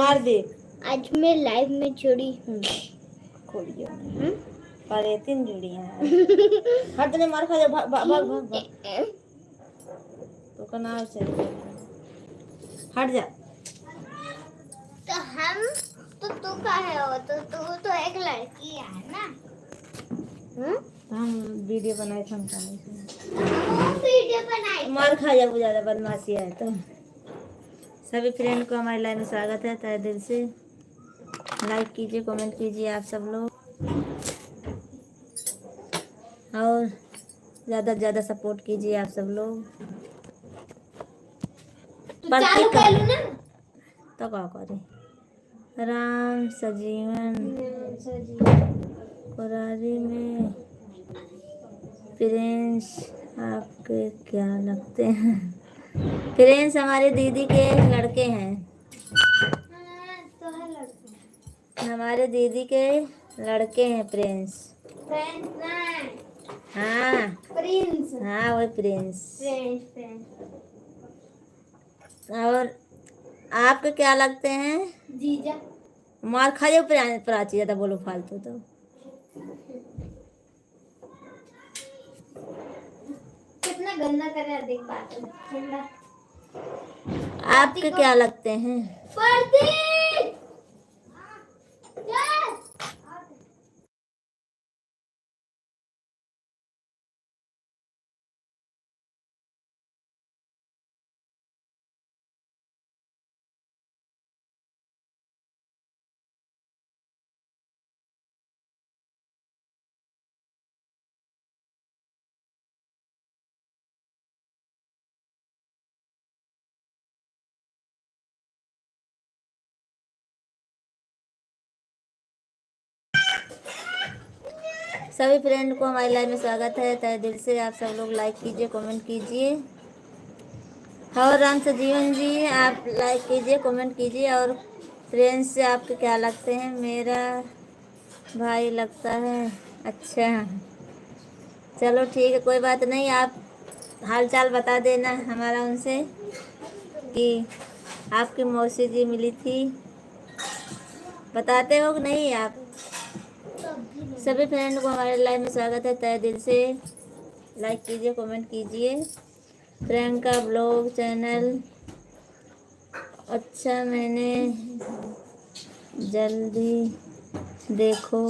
मार दे। आज मैं लाइव में जुड़ी हूँ। खोलियो पर 3 जुड़ी हैं। हट तने मार खा जा, भाग भाग भाग भाग। तो का नाम से हट जा। तो हम तो तू कहे हो, तो तू तो एक लड़की है ना। हम वीडियो बनाए थे, हम कहाँ वीडियो बनाई मार खा जा, वो ज्यादा बदमाशी है। तो सभी फ्रेंड को हमारे लाइव में स्वागत है तहे दिल से। लाइक कीजिए, कमेंट कीजिए आप सब लोग, और ज़्यादा से ज़्यादा सपोर्ट कीजिए आप सब लोग। चालू कर लूं ना तो क्या करे। राम सजीवन कुरारी में प्रिंस आपके क्या लगते हैं? प्रिंस हमारे दीदी के लड़के हैं। तो है लड़की। हमारे दीदी के लड़के हैं प्रिंस। हाँ प्रिंस। हाँ वही प्रिंस। प्रिंस। और आपके क्या लगते हैं? जीजा। मार खा जाओ प्राची, ज्यादा बोलो फालतू तो। कितना गंदा कर रहा है, देख बात ठंडा। आपके क्या लगते हैं? सभी फ्रेंड को हमारी लाइव में स्वागत है तहे दिल से। आप सब लोग लाइक कीजिए, कमेंट कीजिए। और राम से जीवन जी आप लाइक कीजिए, कमेंट कीजिए। और फ्रेंड्स से आपके क्या लगते हैं? मेरा भाई लगता है। अच्छा चलो ठीक है, कोई बात नहीं। आप हाल चाल बता देना हमारा उनसे कि आपकी मौसी जी मिली थी, बताते हो कि नहीं आप? सभी फ्रेंड को हमारे लाइव में स्वागत है तहे दिल से। लाइक कीजिए, कमेंट कीजिए। प्रियंका ब्लॉग चैनल अच्छा, मैंने जल्दी देखो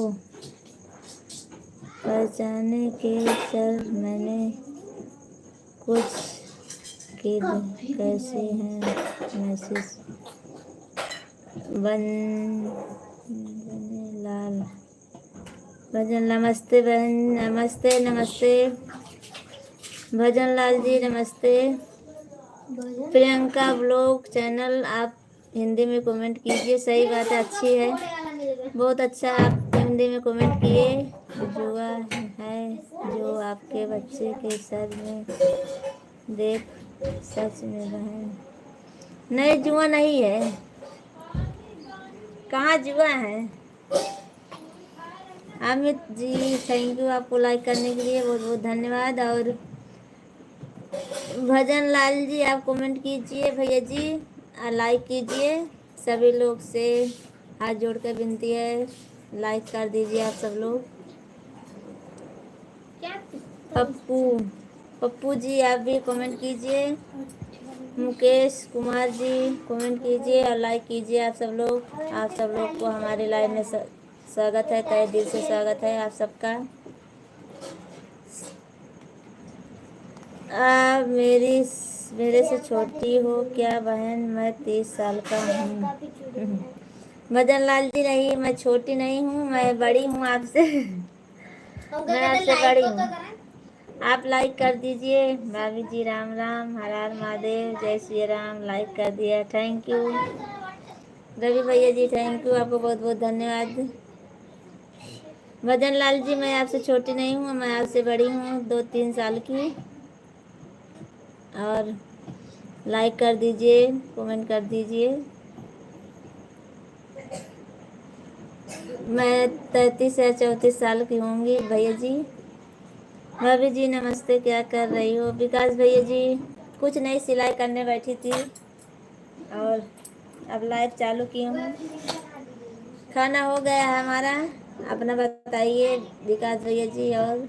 पहचाने के सर, मैंने कुछ की कैसे हैं मैसेज बन लाल भजन। नमस्ते बहन, नमस्ते नमस्ते भजन लाल जी, नमस्ते। प्रियंका ब्लॉग चैनल आप हिंदी में कमेंट कीजिए। सही बात है, अच्छी है, बहुत अच्छा आप हिंदी में कमेंट किए। जुआ है जो आपके बच्चे के सर में देख, सच में बहन? नहीं जुआ नहीं है, कहाँ जुआ है। अमित जी थैंक यू, आपको लाइक करने के लिए बहुत बहुत धन्यवाद। और भजन लाल जी आप कमेंट कीजिए, भैया जी लाइक कीजिए। सभी लोग से हाथ जोड़ कर विनती है, लाइक कर दीजिए आप सब लोग। पप्पू पप्पू जी आप भी कमेंट कीजिए। मुकेश कुमार जी कमेंट कीजिए और लाइक कीजिए आप सब लोग। आप सब लोग को हमारे लाइव में स्वागत है, तहे दिल से स्वागत है आप सबका। आप मेरे से छोटी हो क्या बहन? मैं 30 साल का हूँ। भजन लाल जी नहीं, मैं छोटी नहीं हूँ, मैं बड़ी हूँ आपसे। मैं आपसे बड़ी हूँ। आप लाइक कर दीजिए। भाभी जी राम राम, हर हर महादेव, जय श्री राम। लाइक कर दिया, थैंक यू। रवि भैया जी थैंक यू, आपको बहुत बहुत धन्यवाद। भजन लाल जी मैं आपसे छोटी नहीं हूँ, मैं आपसे बड़ी हूँ 2-3 साल की। और लाइक कर दीजिए, कमेंट कर दीजिए। मैं 33 या 34 साल की होंगी भैया जी। भाभी जी नमस्ते, क्या कर रही हो? विकास भैया जी कुछ नहीं, सिलाई करने बैठी थी। और अब लाइव चालू की हूँ। खाना हो गया है हमारा, अपना बताइए विकास भैया जी। और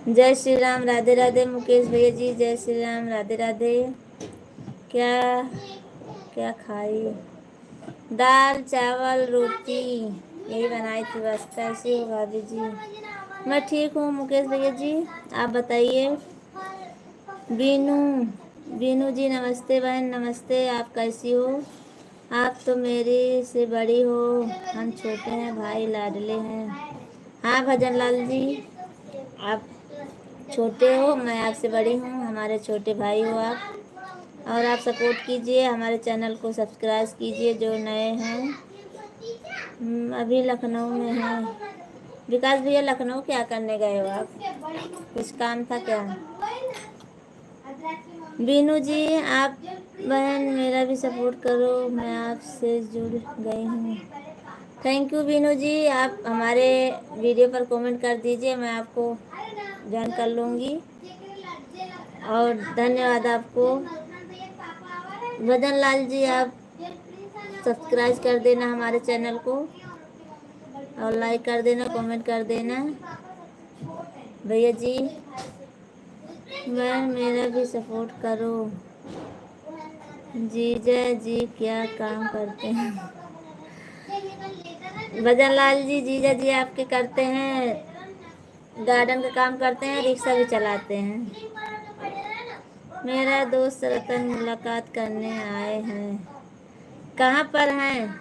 जय श्री राम, राधे राधे मुकेश भैया जी, जय श्री राम, राधे राधे। क्या क्या खाई? दाल चावल रोटी यही बनाई थी बस। कैसी हो भाभी जी? मैं ठीक हूँ मुकेश भैया जी, आप बताइए। बीनू, बीनू जी नमस्ते बहन, नमस्ते। आप कैसी हो? आप तो मेरे से बड़ी हो, हम छोटे हैं, भाई लाडले हैं। हाँ भजन लाल जी, आप छोटे हो, मैं आपसे बड़ी हूँ, हमारे छोटे भाई हो आप। और आप सपोर्ट कीजिए, हमारे चैनल को सब्सक्राइब कीजिए जो नए हैं। अभी लखनऊ में हैं। विकास भैया लखनऊ क्या करने गए हो आप? कुछ काम था क्या? बीनू जी आप बहन मेरा भी सपोर्ट करो, मैं आपसे जुड़ गई हूँ। थैंक यू बीनू जी, आप हमारे वीडियो पर कमेंट कर दीजिए, मैं आपको ज्वाइन कर लूँगी। और धन्यवाद आपको। भजन लाल जी आप सब्सक्राइब कर देना हमारे चैनल को, और लाइक कर देना, कमेंट कर देना भैया जी। मैं मेरा भी सपोर्ट करो। जीजा जी क्या काम करते हैं? भजन लाल जी, जीजा जी आपके करते हैं गार्डन का काम करते हैं, रिक्शा भी चलाते हैं। मेरा दोस्त रतन मुलाकात करने आए हैं। कहाँ पर हैं?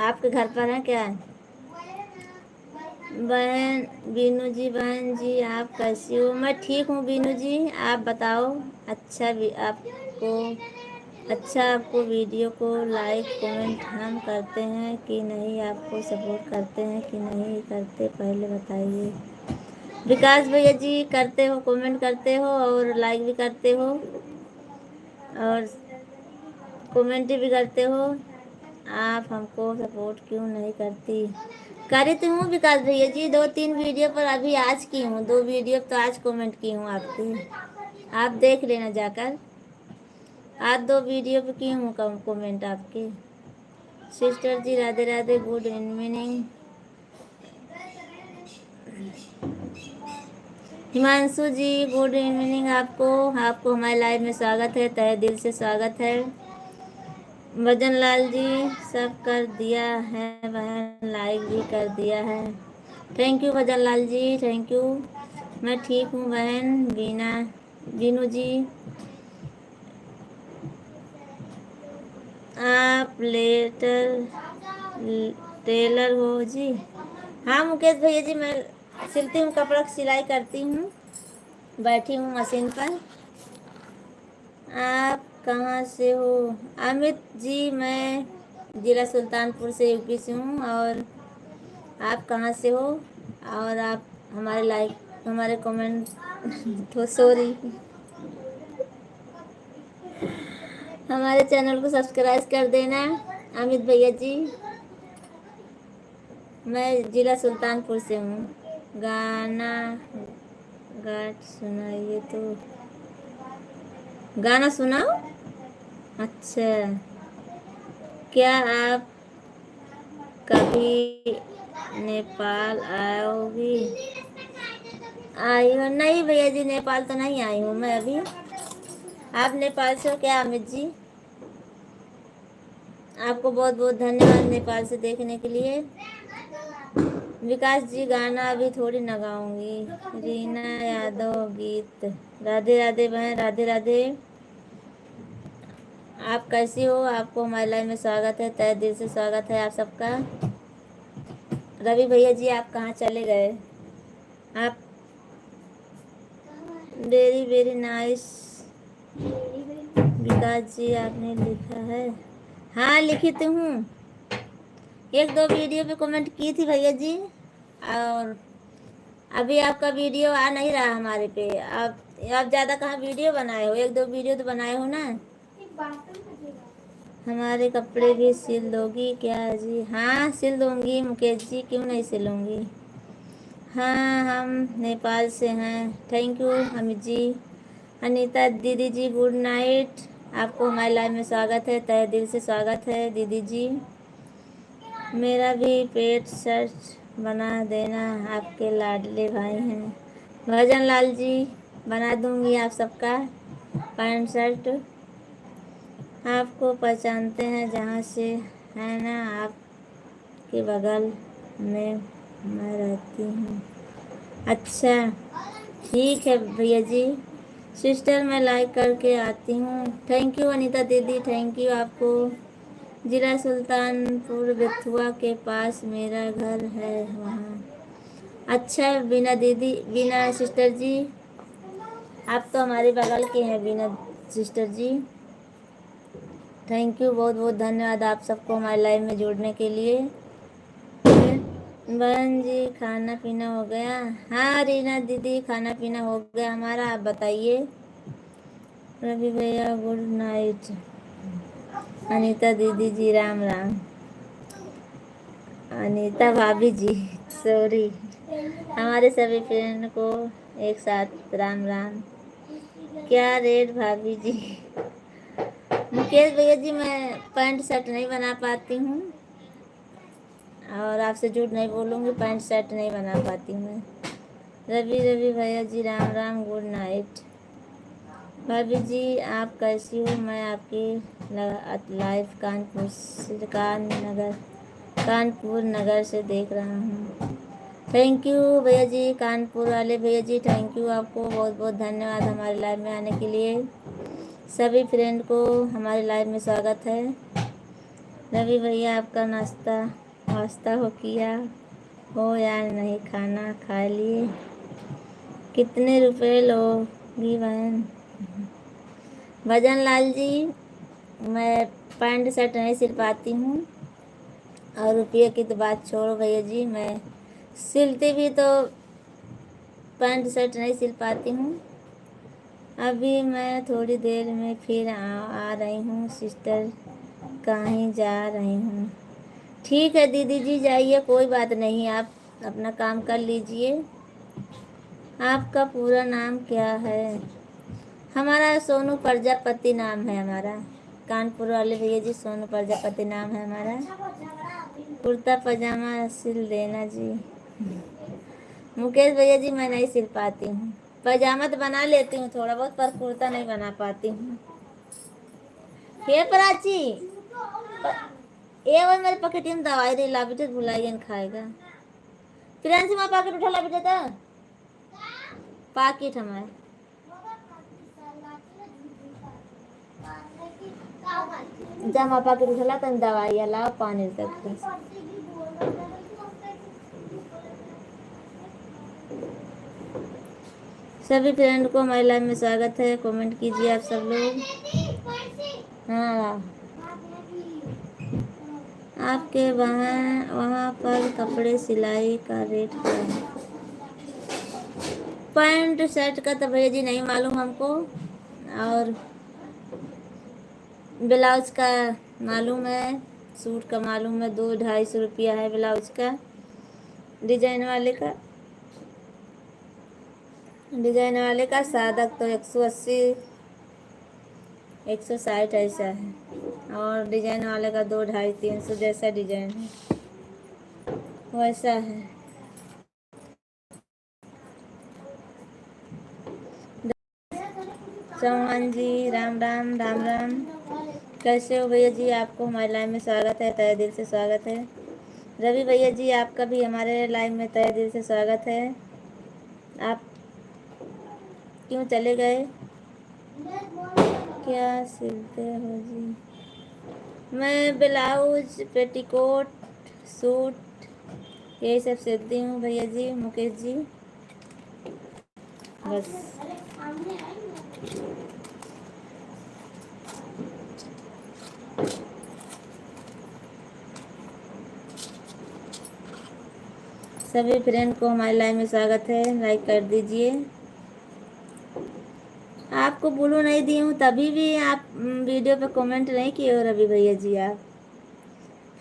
आपके घर पर हैं क्या? बहन बीनू जी, बहन जी आप कैसी हो? मैं ठीक हूँ बीनू जी, आप बताओ। अच्छा भी आपको वीडियो को लाइक कमेंट हम करते हैं कि नहीं, आपको सपोर्ट करते हैं कि नहीं करते, पहले बताइए। विकास भैया जी करते हो, कमेंट करते हो और लाइक भी करते हो और कमेंट भी करते हो। आप हमको सपोर्ट क्यों नहीं करती? करी तो हूँ विकास भैया जी, 2-3 वीडियो पर अभी आज की हूँ, 2 वीडियो तो आज कमेंट की हूँ आपकी, आप देख लेना जाकर। आज 2 वीडियो पे की हूँ कमेंट आपके। सिस्टर जी राधे राधे, गुड इवनिंग। हिमांशु जी गुड इवनिंग आपको हमारे लाइव में स्वागत है, तहे दिल से स्वागत है। भजन लाल जी सब कर दिया है बहन, लाइक भी कर दिया है। Thank you Bhajan Lal ji, thank you. मैं ठीक हूँ बहन बीनू जी। आप टेलर हो जी? हाँ मुकेश भैया जी, मैं सिलती हूँ, कपड़ा की सिलाई करती हूँ, बैठी हूँ मशीन पर। आप कहाँ से हो? अमित जी मैं जिला सुल्तानपुर से, यूपी से हूँ। और आप कहाँ से हो? और आप हमारे कमेंट तो सॉरी, हमारे चैनल को सब्सक्राइब कर देना अमित भैया जी। मैं जिला सुल्तानपुर से हूँ। गाना गाट सुनाइए तो। गाना सुनाओ? अच्छा, क्या आप कभी नेपाल आओगी? आई हो? नहीं भैया जी, नेपाल तो नहीं आई हूँ मैं अभी। आप नेपाल से हो क्या अमित जी? आपको बहुत बहुत धन्यवाद नेपाल से देखने के लिए। विकास जी गाना अभी थोड़ी न गाऊंगी। रीना यादव गीत। राधे राधे बहन, राधे राधे। आप कैसी हो? आपको हमारे लाइव में स्वागत है, तहे दिल से स्वागत है आप सबका। रवि भैया जी आप कहाँ चले गए? आप वेरी वेरी नाइस। विकास जी आपने लिखा है? हाँ लिखी तो हूँ, 1-2 वीडियो पे कमेंट की थी भैया जी। और अभी आपका वीडियो आ नहीं रहा हमारे पे। आप ज़्यादा कहाँ वीडियो बनाए हो? 1-2 वीडियो तो बनाए हो ना। हमारे कपड़े भी सिल दोगी क्या जी? हाँ सिल दूंगी मुकेश जी, क्यों नहीं सिलूंगी। हाँ हम नेपाल से हैं। Thank you Amit ji. अनीता दीदी जी गुड नाइट। आपको हमारे लाइव में स्वागत है, तहे दिल से स्वागत है दीदी जी। मेरा भी पेट शर्ट बना देना, आपके लाडले भाई हैं। भजन लाल जी बना दूंगी आप सबका पैंट शर्ट। आपको पहचानते हैं जहाँ से, है ना, आपके बगल में मैं रहती हूँ। अच्छा ठीक है भैया जी। सिस्टर मैं लाइक करके आती हूँ। थैंक यू अनीता दीदी, थैंक यू आपको। जिला सुल्तानपुर बेथुआ के पास मेरा घर है, वहाँ। अच्छा बीना दीदी, बीना सिस्टर जी, आप तो हमारे बगल के हैं बीना सिस्टर जी। थैंक यू, बहुत बहुत धन्यवाद आप सबको हमारे लाइव में जुड़ने के लिए। बहन जी खाना पीना हो गया? हाँ रीना दीदी खाना पीना हो गया हमारा, आप बताइए। रवि भैया गुड नाइट। अनीता दीदी जी राम राम। अनीता भाभी जी सॉरी, हमारे सभी फ्रेंड को एक साथ राम राम। क्या रेट भाभी जी? मुकेश भैया जी मैं पैंट शर्ट नहीं बना पाती हूँ, और आपसे झूठ नहीं बोलूँगी, पैंट शर्ट नहीं बना पाती मैं। रवि भैया जी राम राम गुड नाइट। भाभी जी आप कैसी हो? मैं आपकी लाइव कानपुर नगर से देख रहा हूँ। थैंक यू भैया जी, कानपुर वाले भैया जी थैंक यू, आपको बहुत बहुत धन्यवाद हमारे लाइव में आने के लिए। सभी फ्रेंड को हमारे लाइव में स्वागत है। रवि भैया आपका नाश्ता हो किया हो या नहीं? खाना खा लिए? कितने रुपए लोगी बहन? भजन लाल जी मैं पैंट शर्ट नहीं सिल पाती हूँ, और रुपये की तो बात छोड़ो भैया जी, मैं सिलती भी तो पैंट शर्ट नहीं सिल पाती हूँ। अभी मैं थोड़ी देर में फिर आ रही हूँ सिस्टर, कहीं जा रही हूँ। ठीक है दीदी जी जाइए, कोई बात नहीं, आप अपना काम कर लीजिए। आपका पूरा नाम क्या है? हमारा सोनू प्रजापति नाम है हमारा। कानपुर वाले भैया जी सोनू प्रजापति नाम है हमारा। कुर्ता पजामा सिल देना जी। मुकेश भैया जी मैं नहीं सिल पाती हूँ, पजामा तो बना लेती हूँ थोड़ा बहुत, पर कुर्ता नहीं बना पाती हूँ। हे प्राची ये वो मेरे पॉकेट में दवाई दे ला बेटे, भुलाइए न खाएगा। प्रियांशी माँ पाकिट उठा ला बेटे, तो पाकिट हमारे जमा पाकिट उठा ला, तन दवाई लाओ पानी तक। सभी फ्रेंड को हमारे लाइव में स्वागत है, कमेंट कीजिए आप सब लोग। हाँ आपके वहाँ पर कपड़े सिलाई का रेट क्या है? पैंट शर्ट का तो भैया जी नहीं मालूम हमको, और ब्लाउज का मालूम है, सूट का मालूम है, 200-250 रुपया है ब्लाउज का। डिजाइन वाले का सादा तो 180 160 ऐसा है, और डिजाइन वाले का 200-250-300 जैसा डिजाइन है वैसा है। चौहान जी राम राम राम राम, कैसे हो भैया जी? आपको हमारे लाइव में स्वागत है, तहे दिल से स्वागत है। रवि भैया जी आपका भी हमारे लाइव में तहे दिल से स्वागत है। आप क्यों चले गए? क्या सिलते हो जी? मैं ब्लाउज पेटीकोट सूट यही सब सिलती हूँ भैया जी, मुकेश जी, बस। सभी फ्रेंड को हमारे लाइव में स्वागत है, लाइक कर दीजिए। आपको ब्लू नहीं दी हूँ तभी भी आप वीडियो पे कमेंट नहीं किए हो रवि भैया जी आप।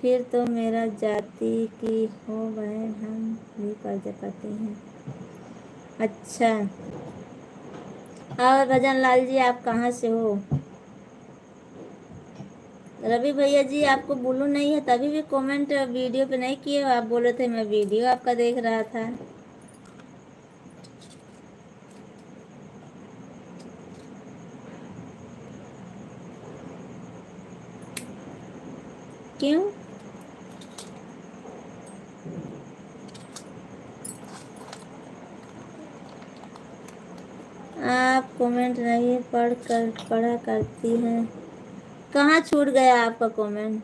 फिर तो मेरा जाति की हो बहन, हम भी प्रजापति हैं। अच्छा, और भजन लाल जी आप कहाँ से हो? रवि भैया जी आपको ब्लू नहीं है तभी भी कमेंट वीडियो पे नहीं किए हो। आप बोले थे मैं वीडियो आपका देख रहा था। क्यों? आप कमेंट नहीं पढ़ा करती हैं। कहाँ छूट गया आपका कमेंट?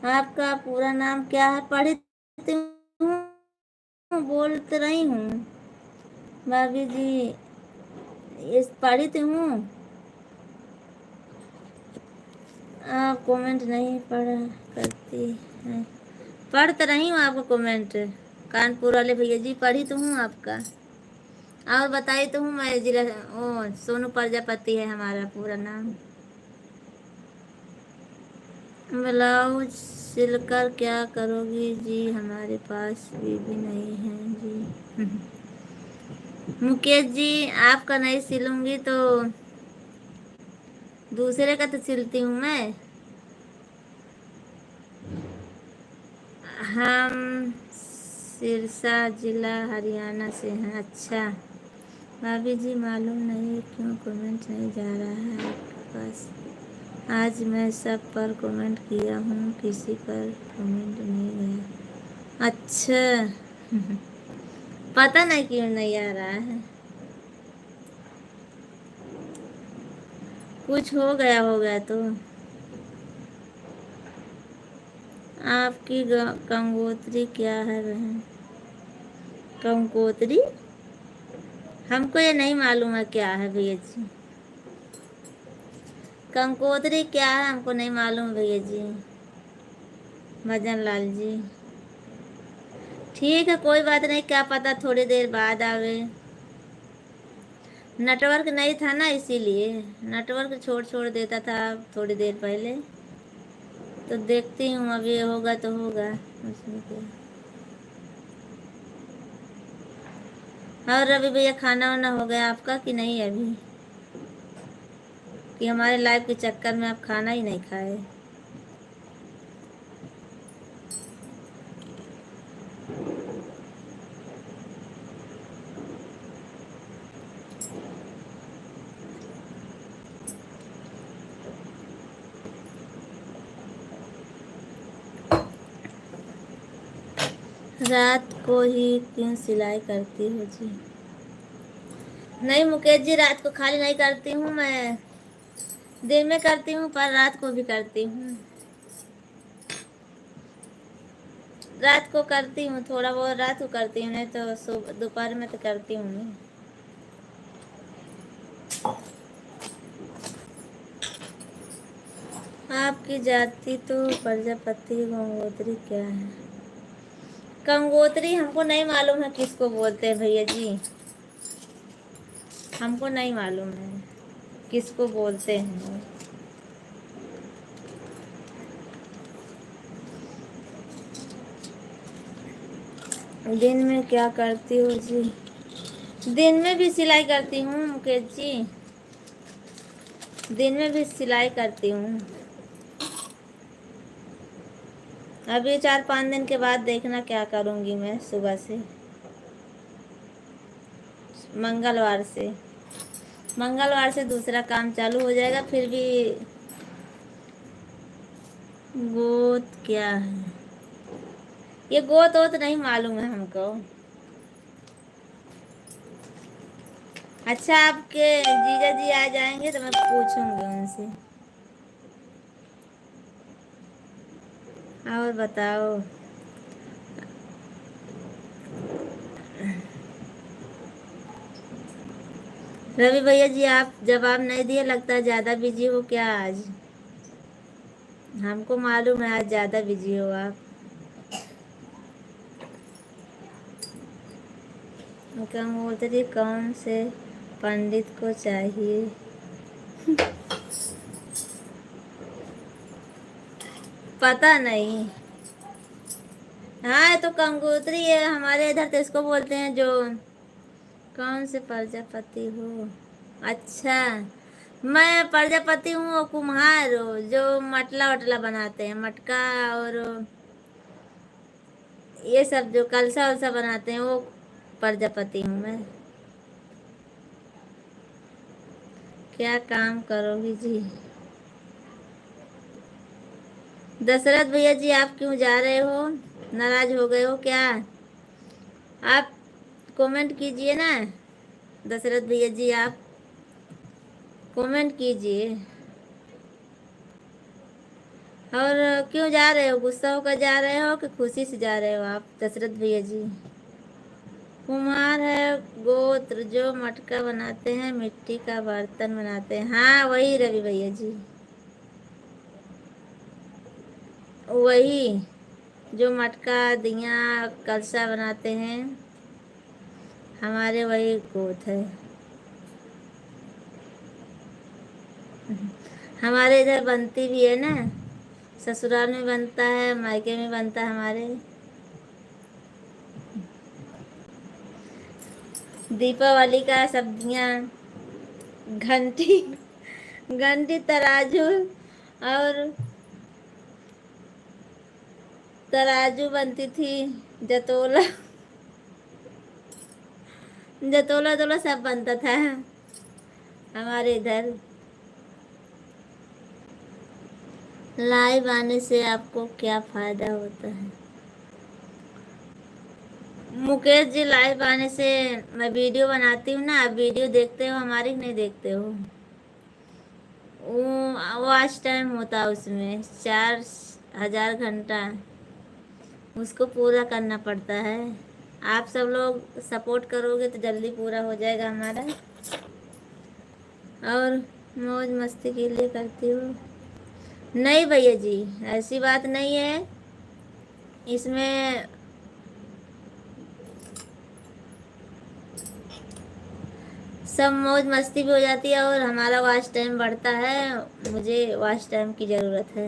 आपका पूरा नाम क्या है? पढ़ती हूँ, बोल तो रही हूँ भाभी जी, इस पढ़ती हूँ। आप कमेंट नहीं पढ़ा करती हैं। पढ़ तो रही हूँ आपका कमेंट। कानपुर वाले भैया जी पढ़ी तो हूँ आपका, और बताई तो हूँ मैं। जिला ओ सोनू प्रजापति है हमारा पूरा नाम। ब्लाउज सिलकर क्या करोगी जी? हमारे पास बीबी नहीं है जी। मुकेश जी आपका नहीं सिलूंगी तो दूसरे का तो सिलती हूँ मैं। हम सिरसा जिला हरियाणा से हैं। अच्छा भाभी जी मालूम नहीं क्यों कमेंट नहीं जा रहा है आपके पास। आज मैं सब पर कमेंट किया हूँ, किसी पर कमेंट नहीं गया। अच्छा पता नहीं क्यों नहीं आ रहा है। कुछ हो गया होगा तो। आपकी कंगोत्री क्या है बहन? कंकोत्री हमको ये नहीं मालूम है क्या है भैया जी। कंकोत्री क्या है हमको नहीं मालूम भैया जी। भजन लाल जी ठीक है कोई बात नहीं, क्या पता थोड़ी देर बाद आवे। नेटवर्क नहीं था ना इसीलिए। नेटवर्क छोड़ छोड़ देता था थोड़ी देर पहले। तो देखती हूँ अभी होगा तो होगा उसमें क्या। और रवि भैया खाना वाना हो गया आपका कि नहीं अभी? कि हमारे लाइव के चक्कर में आप खाना ही नहीं खाए? रात को ही क्यों सिलाई करती हो जी? नहीं मुकेश जी रात को खाली नहीं करती हूँ मैं, दिन में करती हूँ पर रात को भी करती हूँ। रात को करती हूँ थोड़ा बहुत, रात को करती हूँ नहीं तो सुबह दोपहर में तो करती हूँ नहीं। आपकी जाति तो प्रजापति गंगोत्री क्या है? गंगोत्री हमको नहीं मालूम है किसको बोलते हैं भैया जी, हमको नहीं मालूम है किसको बोलते हैं। दिन में क्या करती हो जी? दिन में भी सिलाई करती हूँ मुकेश जी, दिन में भी सिलाई करती हूँ। अभी 4-5 दिन के बाद देखना क्या करूँगी मैं। सुबह से मंगलवार से दूसरा काम चालू हो जाएगा। फिर भी गोत क्या है? ये गोत वोत नहीं मालूम है हमको। अच्छा आपके जीजा जी आ जाएंगे तो मैं पूछूंगी उनसे। और बताओ। रवि भैया जी आप जवाब नहीं दिए, लगता है ज़्यादा बिजी हो क्या आज? हमको मालूम है आज ज़्यादा बिजी हो आप। गंगोत्री कौन से पंडित को चाहिए। पता नहीं। हाँ, ये तो कंगोत्री है, हमारे इधर तो इसको बोलते हैं जो, कौन से प्रजापति हो? अच्छा, मैं प्रजापति हूँ, वो कुम्हार हो जो मटला वटला बनाते हैं, मटका और ये सब जो कलसा वलसा बनाते हैं, वो प्रजापति हूँ मैं। क्या काम करोगी जी? दशरथ भैया जी, आप क्यों जा रहे हो? नाराज हो गए हो क्या? आप कमेंट कीजिए ना। दशरथ भैया जी, आप कमेंट कीजिए। और क्यों जा रहे हो? गुस्सा होकर जा रहे हो कि खुशी से जा रहे हो आप दशरथ भैया जी? कुम्हार है गोत्र जो मटका बनाते हैं, मिट्टी का बर्तन बनाते हैं। हाँ, वही रवि भैया जी, वही जो मटका दिया कलसा बनाते हैं, हमारे वही गोत है। हमारे इधर बनती भी है ना, ससुराल में बनता है, मायके में बनता है हमारे। दीपावली का सब्जियां, घंटी, घंटी, तराजू और तराजू बनती थी, जतोला, जतोला तोला सब बनता था हमारे इधर। लाइव आने से आपको क्या फायदा होता है? मुकेश जी, लाइव आने से मैं वीडियो बनाती हूँ ना, आप वीडियो देखते हो हमारी, नहीं देखते हो? वो वॉच टाइम होता है उसमें 4000 घंटा, उसको पूरा करना पड़ता है। आप सब लोग सपोर्ट करोगे तो जल्दी पूरा हो जाएगा हमारा। और मौज मस्ती के लिए करती हूँ। नहीं भैया जी, ऐसी बात नहीं है इसमें। सब मौज मस्ती भी हो जाती है और हमारा वॉच टाइम बढ़ता है। मुझे वॉच टाइम की ज़रूरत है।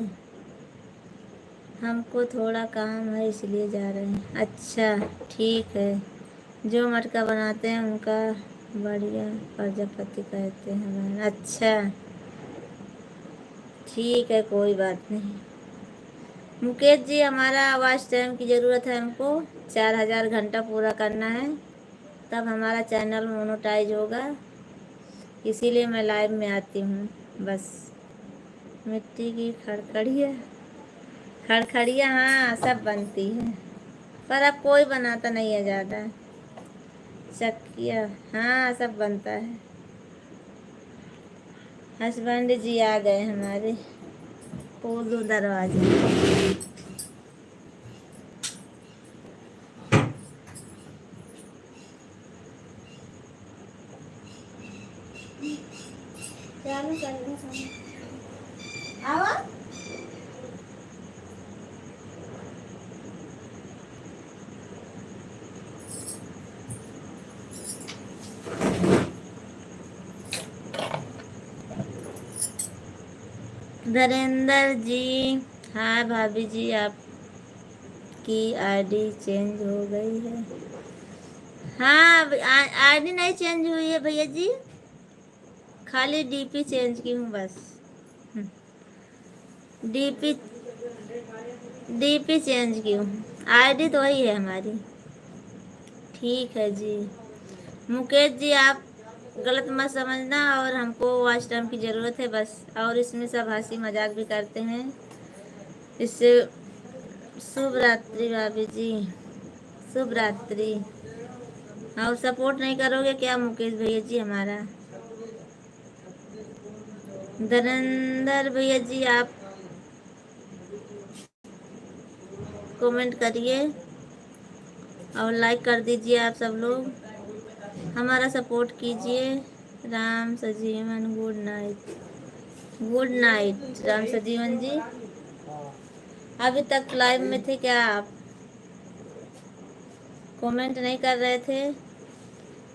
हमको थोड़ा काम है इसलिए जा रहे हैं। अच्छा, ठीक है। जो मटका बनाते हैं उनका बढ़िया प्रजापति कहते हैं बहन। अच्छा, ठीक है, कोई बात नहीं। मुकेश जी, हमारा वॉच टाइम की ज़रूरत है, हमको 4000 घंटा पूरा करना है, तब हमारा चैनल मोनेटाइज होगा। इसीलिए मैं लाइव में आती हूँ बस। मिट्टी की खड़खड़ियाँ, खड़खड़ियाँ हाँ सब बनती है, पर अब कोई बनाता नहीं है ज़्यादा। चक्किया हाँ सब बनता है। हस्बैंड जी आ गए हमारे, खोल दो दरवाजा। चालू कर दो। आओ। धरेंद्र जी, हाँ भाभी जी, आपकी आईडी चेंज हो गई है। हाँ, आईडी नहीं चेंज हुई है भैया जी, खाली डीपी चेंज की हूँ बस। डीपी डीपी चेंज की हूँ, आईडी तो वही है हमारी। ठीक है जी। मुकेश जी, आप गलत मत समझना, और हमको वॉच टाइम की ज़रूरत है बस, और इसमें सब हंसी मजाक भी करते हैं इससे। शुभ रात्रि भाभी जी, शुभ रात्रि। और सपोर्ट नहीं करोगे क्या मुकेश भैया जी हमारा? धरेंद्र भैया जी, आप कमेंट करिए और लाइक कर दीजिए। आप सब लोग हमारा सपोर्ट कीजिए। Ram Sajeevan, good night. Good night Ram Sajeevan ji. अभी तक लाइव में थे क्या आप? कमेंट नहीं कर रहे थे?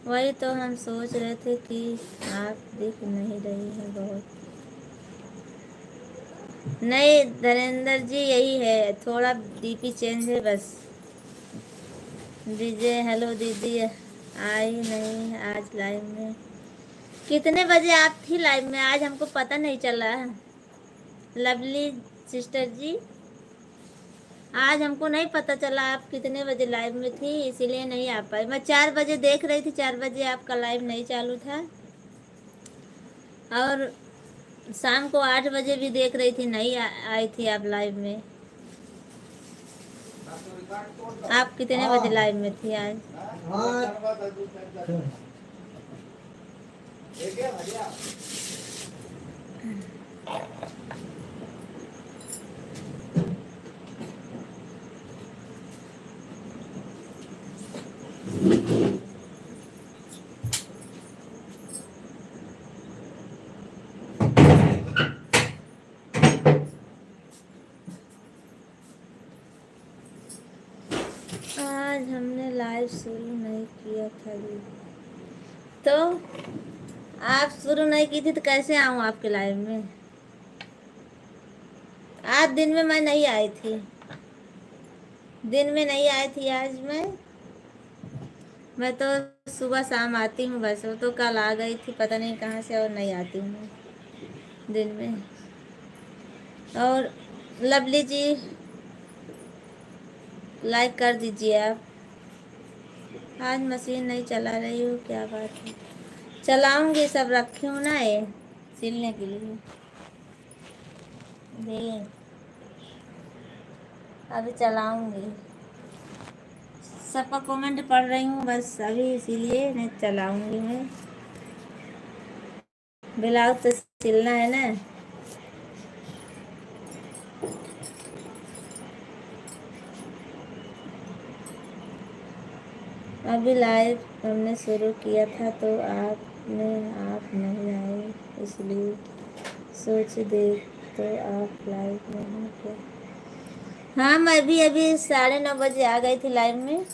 वही तो हम सोच रहे थे कि आप दिख नहीं रही हैं बहुत। नहीं धरेंद्र जी, यही है, थोड़ा डीपी चेंज है बस। विजय हेलो दीदी, आई नहीं आज लाइव में। कितने बजे आप थी लाइव में? आज हमको पता नहीं चला। लवली सिस्टर जी, आज हमको नहीं पता चला आप कितने बजे लाइव में थी, इसीलिए नहीं आ पाई। मैं 4 बजे देख रही थी, 4 बजे आपका लाइव नहीं चालू था, और शाम को 8 बजे भी देख रही थी, नहीं आई थी आप लाइव में। आप कितने बजे लाइव में थी आज? आज हमने लाइव शुरू नहीं किया था जी। तो आप शुरू नहीं की थी तो कैसे आऊँ आपके लाइव में? आज दिन में मैं नहीं आई थी, दिन में नहीं आई थी आज मैं तो सुबह शाम आती हूँ बस। वो तो कल आ गई थी पता नहीं कहाँ से, और नहीं आती हूँ दिन में। और लवली जी लाइक कर दीजिए आप। आज मशीन नहीं चला रही हूँ, क्या बात है? चलाऊंगी, सब रखी हूँ ना ये सिलने के लिए। देख अभी चलाऊंगी, सबका कमेंट पढ़ रही हूँ बस अभी, इसीलिए नहीं चलाऊंगी मैं। ब्लाउज तो सिलना है ना। अभी लाइव हमने शुरू किया था तो आप नहीं आए, इसलिए सोच देख तो आप लाइव में हो क्या? हाँ मैं भी अभी 9:30 बजे आ गई थी लाइव में,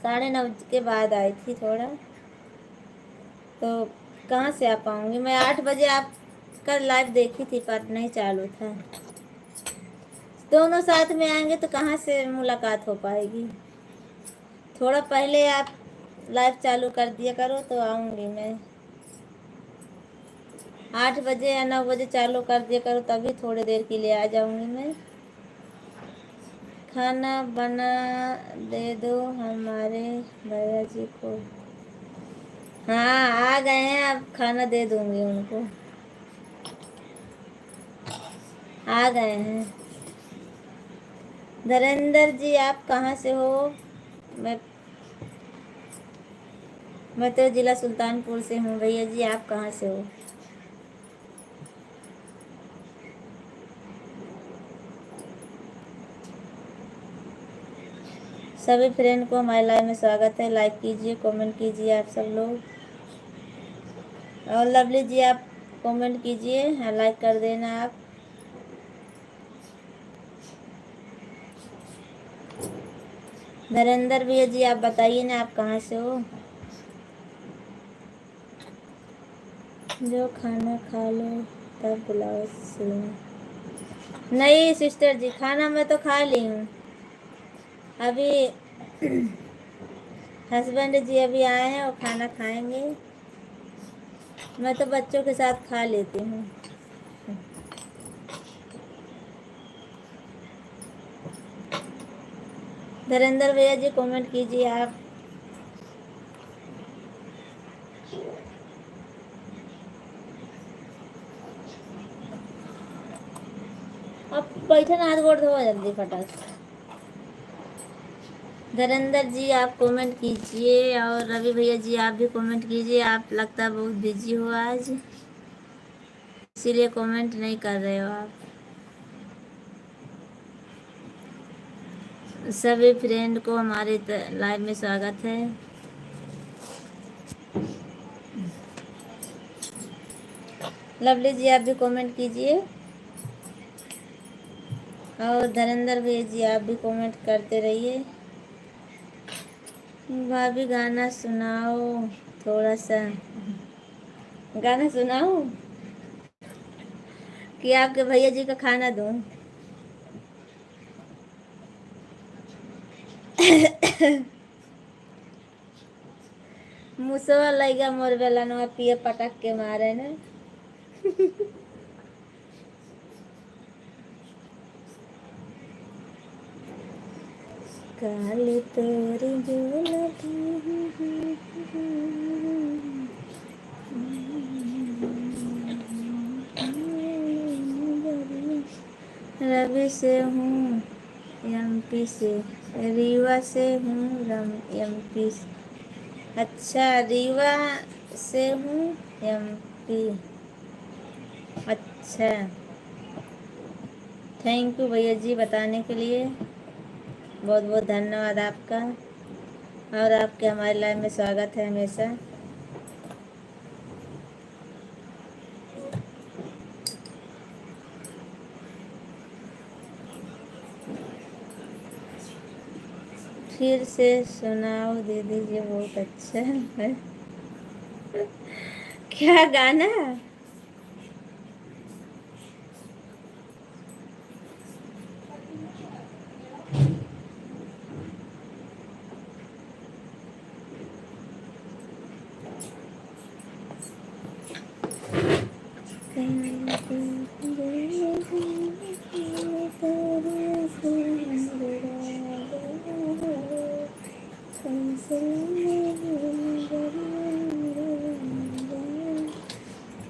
9:30 के बाद आई थी थोड़ा, तो कहाँ से आ पाऊँगी मैं। 8 बजे आप कल लाइव देखी थी पर नहीं चालू था। दोनों साथ में आएंगे तो कहाँ से मुलाकात हो पाएगी। थोड़ा पहले आप लाइव चालू कर दिया करो तो आऊँगी मैं। 8 बजे या 9 बजे चालू कर दिया करो, तभी थोड़ी देर के लिए आ जाऊँगी मैं। खाना बना दे दो हमारे भैया जी को। हाँ आ गए हैं, अब खाना दे दूँगी उनको, आ गए हैं। धरेंद्र जी आप कहाँ से हो? मैं तो जिला सुल्तानपुर से हूँ। भैया जी आप कहाँ से हो? सभी फ्रेंड को हमारे लाइव में स्वागत है। लाइक कीजिए, कमेंट कीजिए आप सब लोग। और लवली जी आप कमेंट कीजिए, हाँ लाइक कर देना आप। नरेंद्र भैया जी आप बताइए ना आप कहाँ से हो? जो खाना खा लो तब ब्लाउज सिलना। नहीं सिस्टर जी, खाना मैं तो खा ली हूँ अभी। हस्बैंड जी अभी आए हैं और खाना खाएंगे। मैं तो बच्चों के साथ खा लेती हूँ। धरेंद्र भैया जी कमेंट कीजिए आप। अब बैठे ना, हाथ गोड़ धोआ जल्दी फटाक। धरेंद्र जी आप कमेंट कीजिए, और रवि भैया जी आप भी कमेंट कीजिए। आप लगता है बहुत बिजी हो आज, इसीलिए कमेंट नहीं कर रहे हो आप। सभी फ्रेंड को हमारे लाइव में स्वागत है। लवली जी आप भी कमेंट कीजिए, और धरेंद्र भैया जी आप भी कमेंट करते रहिए। भाभी गाना सुनाओ थोड़ा सा। गाना सुनाओ कि आपके भैया जी का खाना दूं? मुसवा लइगा मोर बेलनवा पिए पटक के मारे ने। काली तोरी जुलफी रवि से हूँ एमपी से, रीवा से हूँ एमपी से। अच्छा, रीवा से हूँ एमपी। अच्छा, थैंक यू भैया जी बताने के लिए, बहुत बहुत धन्यवाद आपका। और आपके हमारे लाइव में स्वागत है हमेशा। फिर से सुनाओ दीदी जी, बहुत अच्छा है। क्या गाना?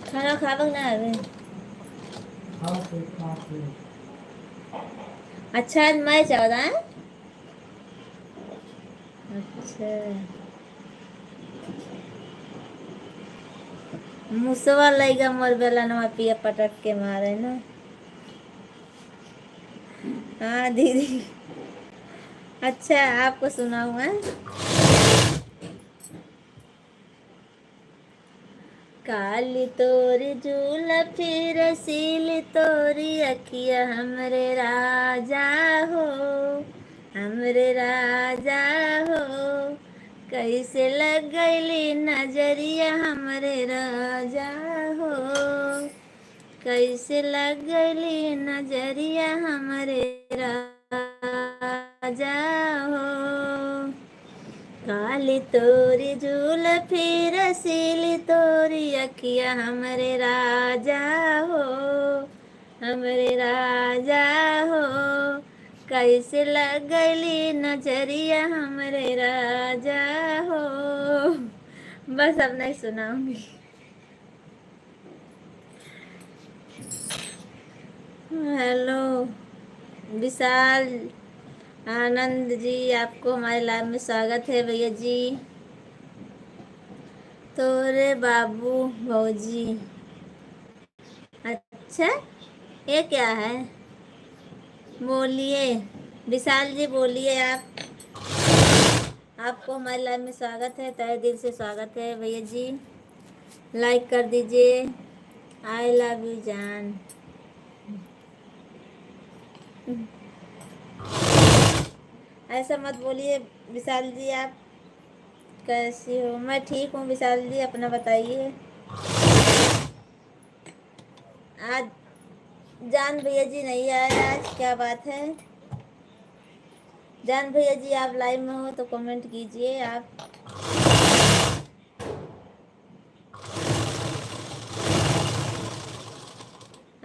खाना खा ना अभी? अच्छा, आज मैच आ रहा है। अच्छा, मुसवा लइगा मोर बेलनवा पिए पटक के मारे ना। हाँ दीदी। अच्छा, आपको सुनाऊं मैं? काली तोरी जुलफी रसीली तोरी अखिया हमरे राजा हो, हमरे राजा हो। कैसे लग गईली नजरिया हमरे राजा हो, कैसे लग गईली नजरिया हमरे राजा हो। काली तोरी जुलफी रसीली तोरी अखिया हमरे राजा हो, हमरे राजा हो। कैसे लग गईली नजरिया हमरे राजा हो। बस अब नहीं सुनाऊंगी। हेलो विशाल आनंद जी, आपको हमारे लाइव में स्वागत है भैया जी। तोरे बाबू भौजी। अच्छा, ये क्या है? बोलिए विशाल जी, बोलिए आप। आपको हमारे लाइव में स्वागत है, तहे दिल से स्वागत है भैया जी। लाइक कर दीजिए। आई लव यू जान। ऐसा मत बोलिए विशाल जी। आप कैसी हो? मैं ठीक हूँ विशाल जी, अपना बताइए। आज जान भैया जी नहीं आए, आज क्या बात है? जान भैया जी आप लाइव में हो तो कमेंट कीजिए आप।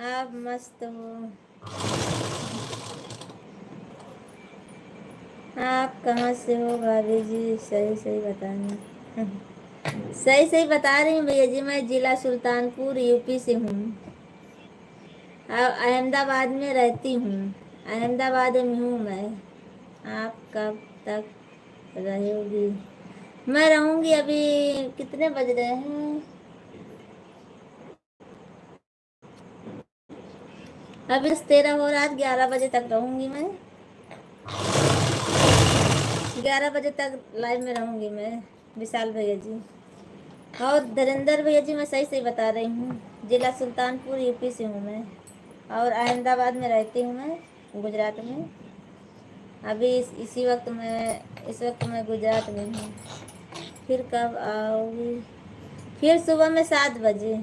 आप मस्त हो। आप कहाँ से हो भाभी जी? सही सही बताना। सही सही बता रही हूँ भैया जी, मैं जिला सुल्तानपुर यूपी से हूँ। अहमदाबाद में रहती हूँ, अहमदाबाद में हूँ मैं। आप कब तक रहोगी? मैं रहूँगी, अभी कितने बज रहे हैं? अभी 13 हो रात, 11 बजे तक रहूँगी मैं। 11 बजे तक लाइव में रहूँगी मैं विशाल भैया जी। और धीरेन्द्र भैया जी मैं सही सही बता रही हूँ, जिला सुल्तानपुर यूपी से हूँ मैं। और अहमदाबाद में रहती हूँ मैं, गुजरात में। अभी इसी वक्त इस वक्त मैं गुजरात में हूँ। फिर कब आओगी? फिर सुबह में 7 बजे,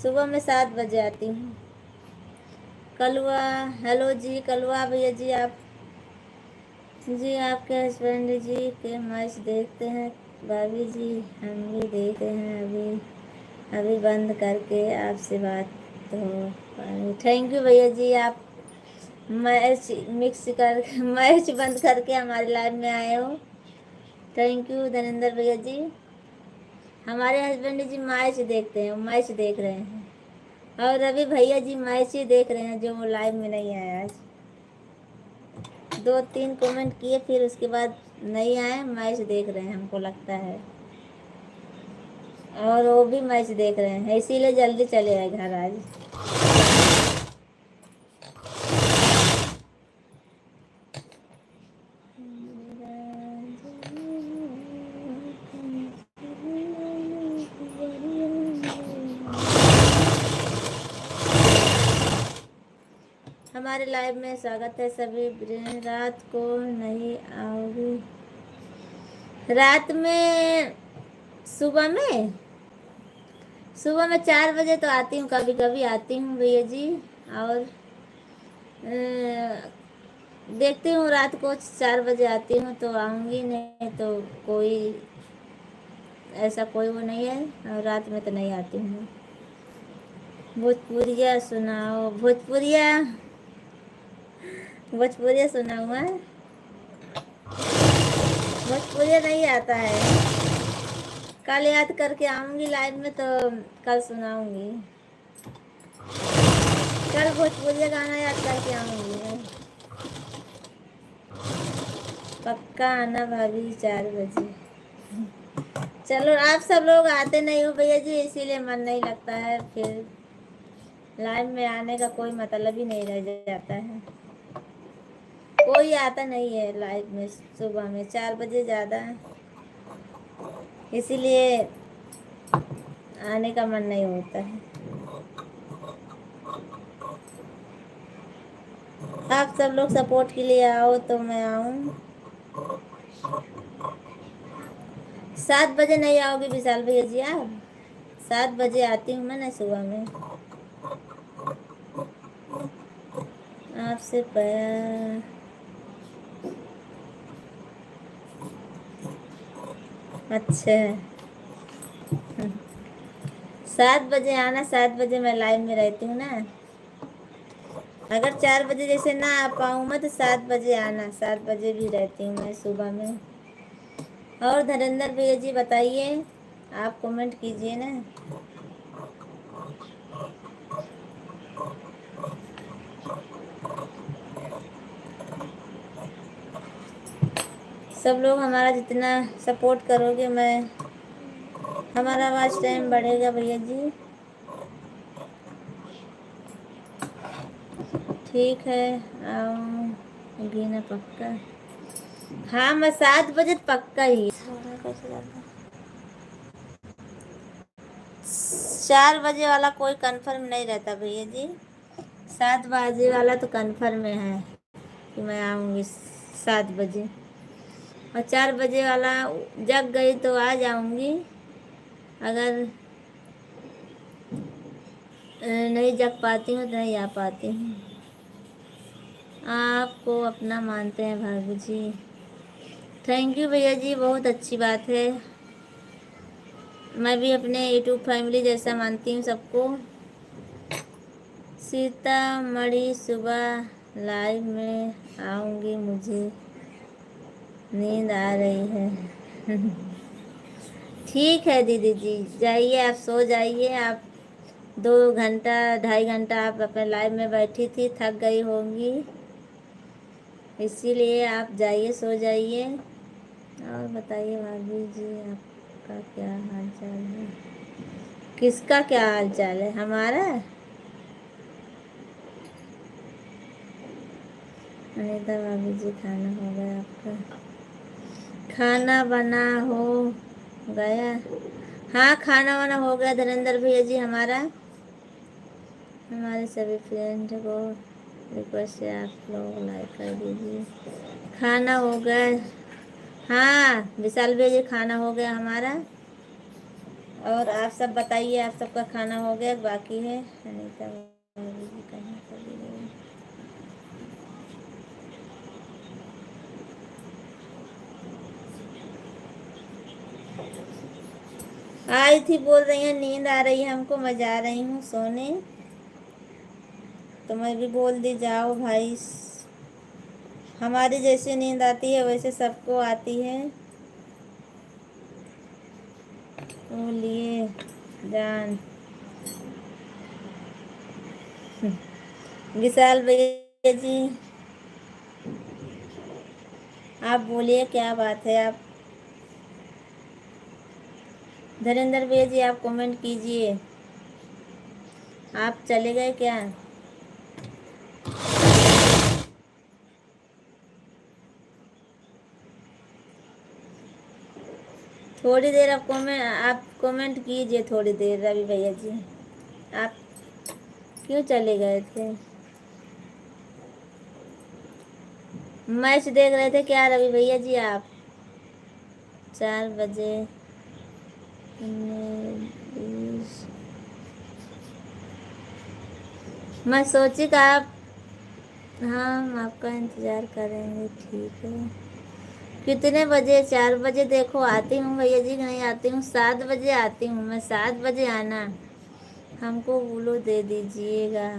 सुबह में 7 बजे आती हूँ। कलवा, हेलो जी कलवा भैया जी, आप जी आपके हस्बैंड जी के मैच देखते हैं भाभी जी? हम भी देखते हैं, अभी अभी बंद करके आपसे बात हो पाई। थैंक यू भैया जी, आप मैच मिक्स कर मैच बंद करके हमारे लाइव में आए हो। थैंक यू धनेंद्र भैया जी। हमारे हस्बैंड जी मैच देखते हैं, मैच देख रहे हैं। और रवि भैया जी मैच ही देख रहे हैं, जो वो लाइव में नहीं आए आज। 2-3 कमेंट किए, फिर उसके बाद नहीं आए, मैच देख रहे हैं हमको लगता है। और वो भी मैच देख रहे हैं, इसीलिए जल्दी चले आए घर आज। हमारे लाइव में स्वागत है सभी। रात को नहीं आओगी? रात में, सुबह में 4 बजे तो आती हूँ, कभी कभी आती हूँ भैया जी। और देखती हूँ, रात को 4 बजे आती हूँ तो आऊँगी, नहीं तो कोई ऐसा कोई वो नहीं है। और रात में तो नहीं आती हूँ। भोजपुरिया सुनाओ, भोजपुरिया सुनाओ है? भोजपुरिया नहीं आता है। कल याद करके आऊँगी लाइव में तो कल सुनाऊँगी। कल भोजपुरिया गाना याद करके आऊँगी मैं। पक्का आना भाभी 4 बजे। चलो, आप सब लोग आते नहीं हो भैया जी, इसीलिए मन नहीं लगता है। फिर लाइव में आने का कोई मतलब ही नहीं रह जाता है। कोई आता नहीं है लाइव में सुबह में 4 बजे ज़्यादा, इसीलिए आने का मन नहीं होता है। आप सब लोग सपोर्ट के लिए आओ तो मैं आऊँ। 7 बजे नहीं आओगे विशाल भैया जी आप? 7 बजे आती हूँ मैं ना सुबह में। आपसे अच्छा, 7 बजे आना। 7 बजे मैं लाइव में रहती हूँ ना। अगर 4 बजे जैसे ना आ पाऊँ मैं तो 7 बजे आना। 7 बजे भी रहती हूँ मैं सुबह में। और धरेंद्र भैया जी बताइए, आप कमेंट कीजिए ना। सब लोग हमारा जितना सपोर्ट करोगे, मैं हमारा वॉच टाइम बढ़ेगा भैया जी। ठीक है, आऊँगी ना पक्का। हाँ, मैं 7 बजे पक्का ही। 4 बजे वाला कोई कंफर्म नहीं रहता भैया जी। 7 बजे वाला तो कंफर्म है कि मैं आऊँगी 7 बजे। और 4 बजे वाला जग गई तो आ जाऊँगी। अगर नहीं जग पाती हूँ तो नहीं आ पाती हूँ। आपको अपना मानते हैं भाभी जी। थैंक यू भैया जी, बहुत अच्छी बात है। मैं भी अपने यूट्यूब फैमिली जैसा मानती हूँ सबको। सीतामढ़ी सुबह लाइव में आऊँगी, मुझे नींद आ रही है। ठीक है दीदी जी, जाइए आप सो जाइए। आप 2 घंटा 2.5 घंटा आप अपने लाइव में बैठी थी, थक गई होंगी, इसीलिए आप जाइए सो जाइए। और बताइए भाभी जी, आपका क्या हाल चाल है? किसका क्या हाल चाल है? हमारा? अनिता भाभी जी, खाना हो गया आपका? खाना बना हो गया? हाँ, खाना वाना हो गया धनेंद्र भैया जी। हमारे सभी फ्रेंड को रिक्वेस्ट है, आप लोग लाइक कर दीजिए। खाना हो गया? हाँ विशाल भैया जी, खाना हो गया हमारा। और आप सब बताइए, आप सबका खाना हो गया बाकी है? अनीता भाभी जी कहाँ चली गई? आई थी, बोल रही है नींद आ रही है हमको, मैं जा रही हूँ सोने। तो मैं भी बोल दी जाओ भाई, हमारी जैसी नींद आती है वैसे सबको आती है। बोलिए जान। विशाल भैया जी आप बोलिए, क्या बात है? आप धीरेन्द्र भैया जी आप कमेंट कीजिए। आप चले गए क्या? थोड़ी देर आप कमेंट कीजिए थोड़ी देर। रवि भैया जी आप क्यों चले गए थे? मैच देख रहे थे क्या रवि भैया जी आप? 4 बजे 20। मैं सोची कि आप, हाँ हम आपका इंतज़ार करेंगे, ठीक है। कितने बजे? 4 बजे देखो आती हूँ भैया जी, नहीं आती हूँ 7 बजे आती हूँ मैं, 7 बजे आना। हमको ब्लू दे दीजिएगा।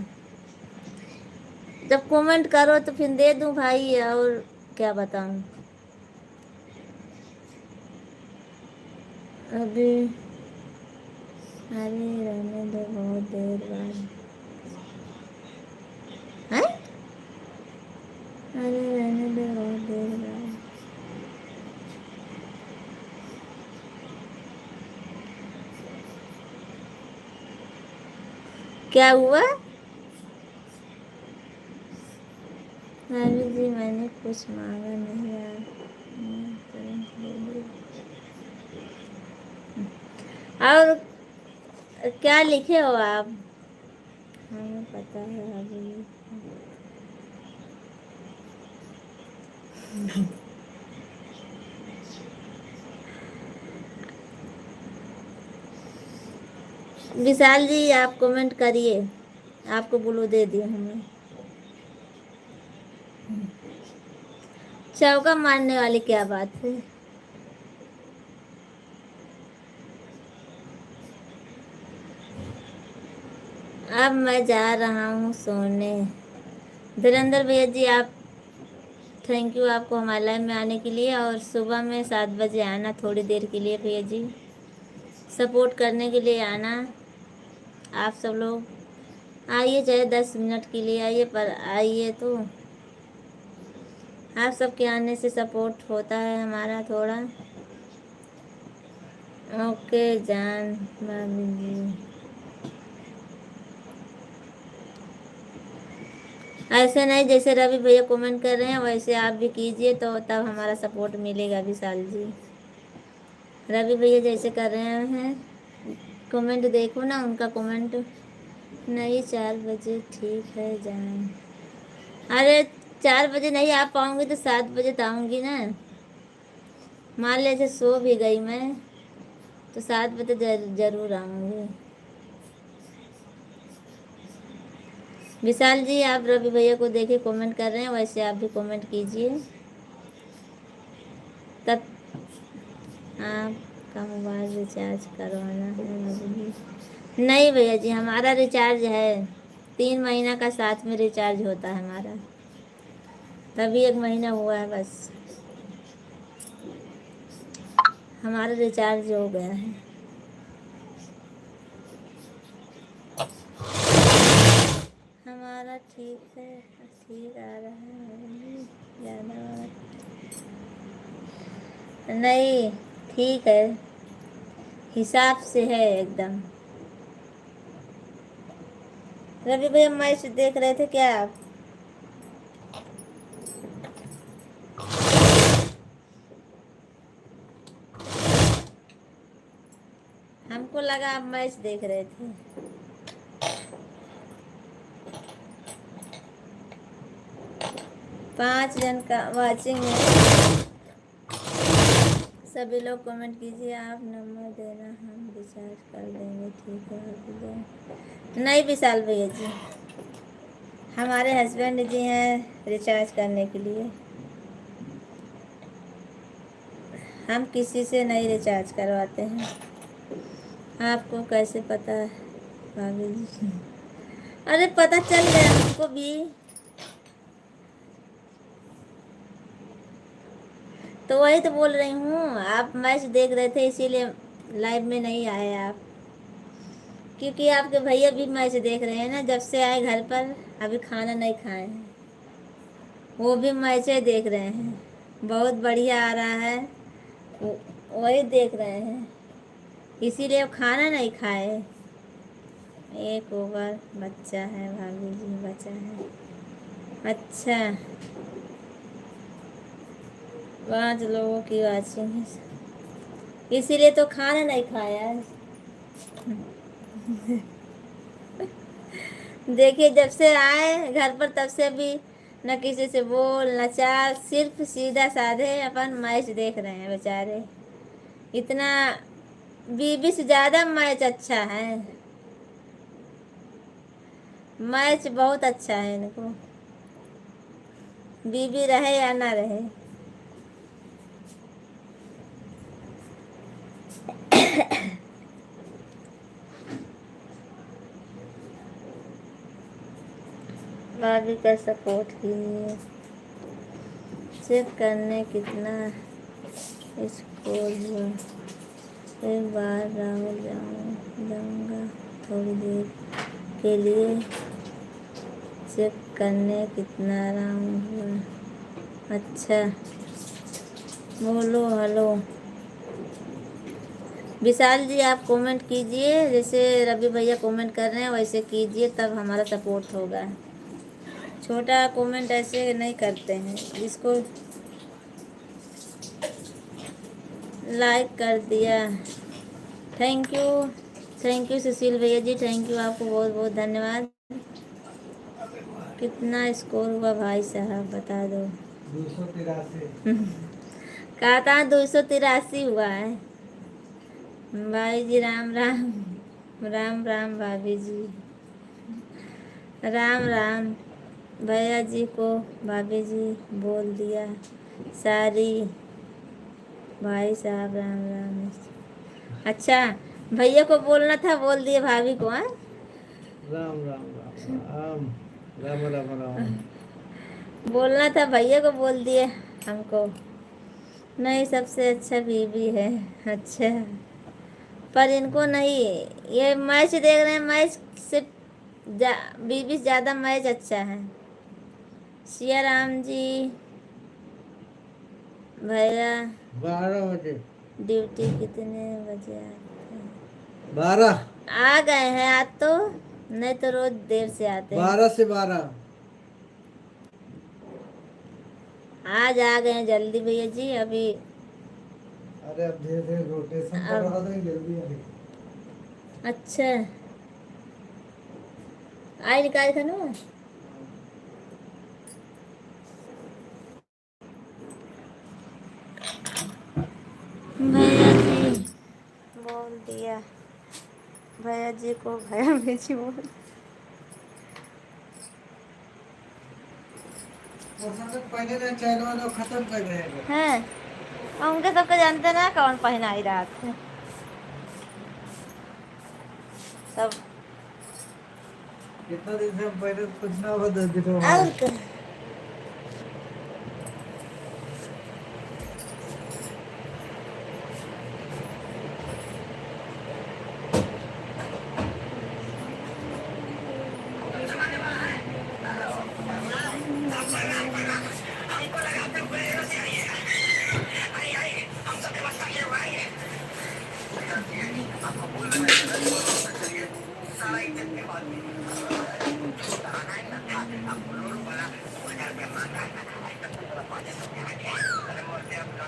जब कमेंट करो तो फिर दे दूँ भाई, और क्या बताऊँ अभी। अरे रहने दो, बहुत देर बाद है। अरे रहने दो, बहुत देर बाद। क्या हुआ? रवि जी मैंने कुछ मांगा नहीं यार, मैं तुरंत ले ली। और क्या लिखे हो आप? हमें पता है अभी। विशाल जी आप कमेंट करिए, आपको ब्लू दे दिया हमने। चौका मारने वाली क्या बात है? अब मैं जा रहा हूँ सोने। धीरेन्द्र भैया जी आप, थैंक यू आपको हमारे लाइव में आने के लिए, और सुबह में 7 बजे आना थोड़ी देर के लिए भैया जी, सपोर्ट करने के लिए आना। आप सब लोग आइए, चाहे 10 मिनट के लिए आइए, पर आइए तो। आप सबके आने से सपोर्ट होता है हमारा थोड़ा। ओके जान भाभी जी, ऐसे नहीं जैसे रवि भैया कमेंट कर रहे हैं वैसे आप भी कीजिए, तो तब हमारा सपोर्ट मिलेगा विशाल जी। रवि भैया जैसे कर रहे हैं कमेंट, देखो ना उनका कमेंट। नहीं 4 बजे ठीक है जान। अरे 4 बजे नहीं आ पाऊंगी तो 7 बजे तो आऊँगी ना। मान ले ऐसे सो भी गई मैं तो 7 बजे जरूर आऊँगी। विशाल जी आप रवि भैया को देखे कमेंट कर रहे हैं, वैसे आप भी कमेंट कीजिए। तब आपका मोबाइल रिचार्ज करवाना है अभी? नहीं भैया जी हमारा रिचार्ज है, 3 महीना का साथ में रिचार्ज होता है हमारा, तभी 1 महीना हुआ है बस, हमारा रिचार्ज हो गया है। हमारा ठीक है, ठीक आ रहा है, ज़्यादा नहीं, ठीक है, हिसाब से है एकदम। रवि भैया मैच देख रहे थे क्या आप? हमको लगा आप मैच देख रहे थे। 5 जन का वाचिंग है। सभी लोग कमेंट कीजिए। आप नंबर देना, हम रिचार्ज कर देंगे। ठीक है भैया। नहीं विशाल भैया जी, हमारे हस्बैंड जी हैं रिचार्ज करने के लिए। हम किसी से नहीं रिचार्ज करवाते हैं। आपको कैसे पता है भाभी जी? अरे पता चल गया हमको भी। तो वही तो बोल रही हूँ, आप मैच देख रहे थे इसीलिए लाइव में नहीं आए आप। क्योंकि आपके भैया भी मैच देख रहे हैं ना, जब से आए घर पर अभी खाना नहीं खाए हैं, वो भी मैच देख रहे हैं। बहुत बढ़िया आ रहा है, वही देख रहे हैं, इसीलिए वो खाना नहीं खाए। एक ओवर बच्चा है भाभी जी, बचा है। अच्छा, 5 लोगों की वाचिंग है, इसीलिए तो खाना नहीं खाया है। देखिए जब से आए घर पर तब से भी न किसी से बोल न चाल, सिर्फ सीधा साधे अपन मैच देख रहे हैं बेचारे। इतना बीबी से ज़्यादा मैच अच्छा है, मैच बहुत अच्छा है इनको, बीबी रहे या ना रहे। भाभी का सपोर्ट कीजिए। चेक करने कितना स्कोर हुआ। एक बार राहुल जाऊंगा थोड़ी देर के लिए, चेक करने कितना राउंड हुआ। अच्छा बोलो हेलो। विशाल जी आप कमेंट कीजिए, जैसे रवि भैया कमेंट कर रहे हैं वैसे कीजिए, तब हमारा सपोर्ट होगा। छोटा कमेंट ऐसे नहीं करते हैं। जिसको लाइक कर दिया, थैंक यू सुशील भैया जी, थैंक यू, आपको बहुत बहुत धन्यवाद। कितना स्कोर हुआ भाई साहब बता दो। 283 कहा था, 283 हुआ है। भाई जी राम राम, राम राम भाभी जी, राम राम। भैया जी को भाभी जी बोल दिया सारी। भाई साहब राम राम। अच्छा भैया को बोलना था, बोल दिए भाभी को। हाँ राम राम राम राम राम राम राम। बोलना था, भैया को बोल दिए हमको। नहीं सबसे अच्छा बीबी है। अच्छा पर इनको नहीं, ये मैच देख रहे हैं, मैच से बीबी से ज़्यादा मैच अच्छा है। सिया राम जी भैया 12 बजे, ड्यूटी कितने बजे आते हैं? 12 आ गए हैं आज तो, नहीं तो रोज देर से आते हैं। 12 से 12। आज आ गए हैं जल्दी भैया जी अभी। अरे अब धीरे धीरे रोटेशन कर रहा था, जल्दी आ गई। अच्छा आई निकाल था ना। भैया जी बोल दिया, भैया जी को भैया भेजी बोल। पहले ना चैनल वाला खत्म कर देगा। हैं और उनके सबके जानते ना कौन पहनाई रात है सब। कितना दिन से हम पहले कुछ ना हुआ, 10 दिन हो और गए। क्या?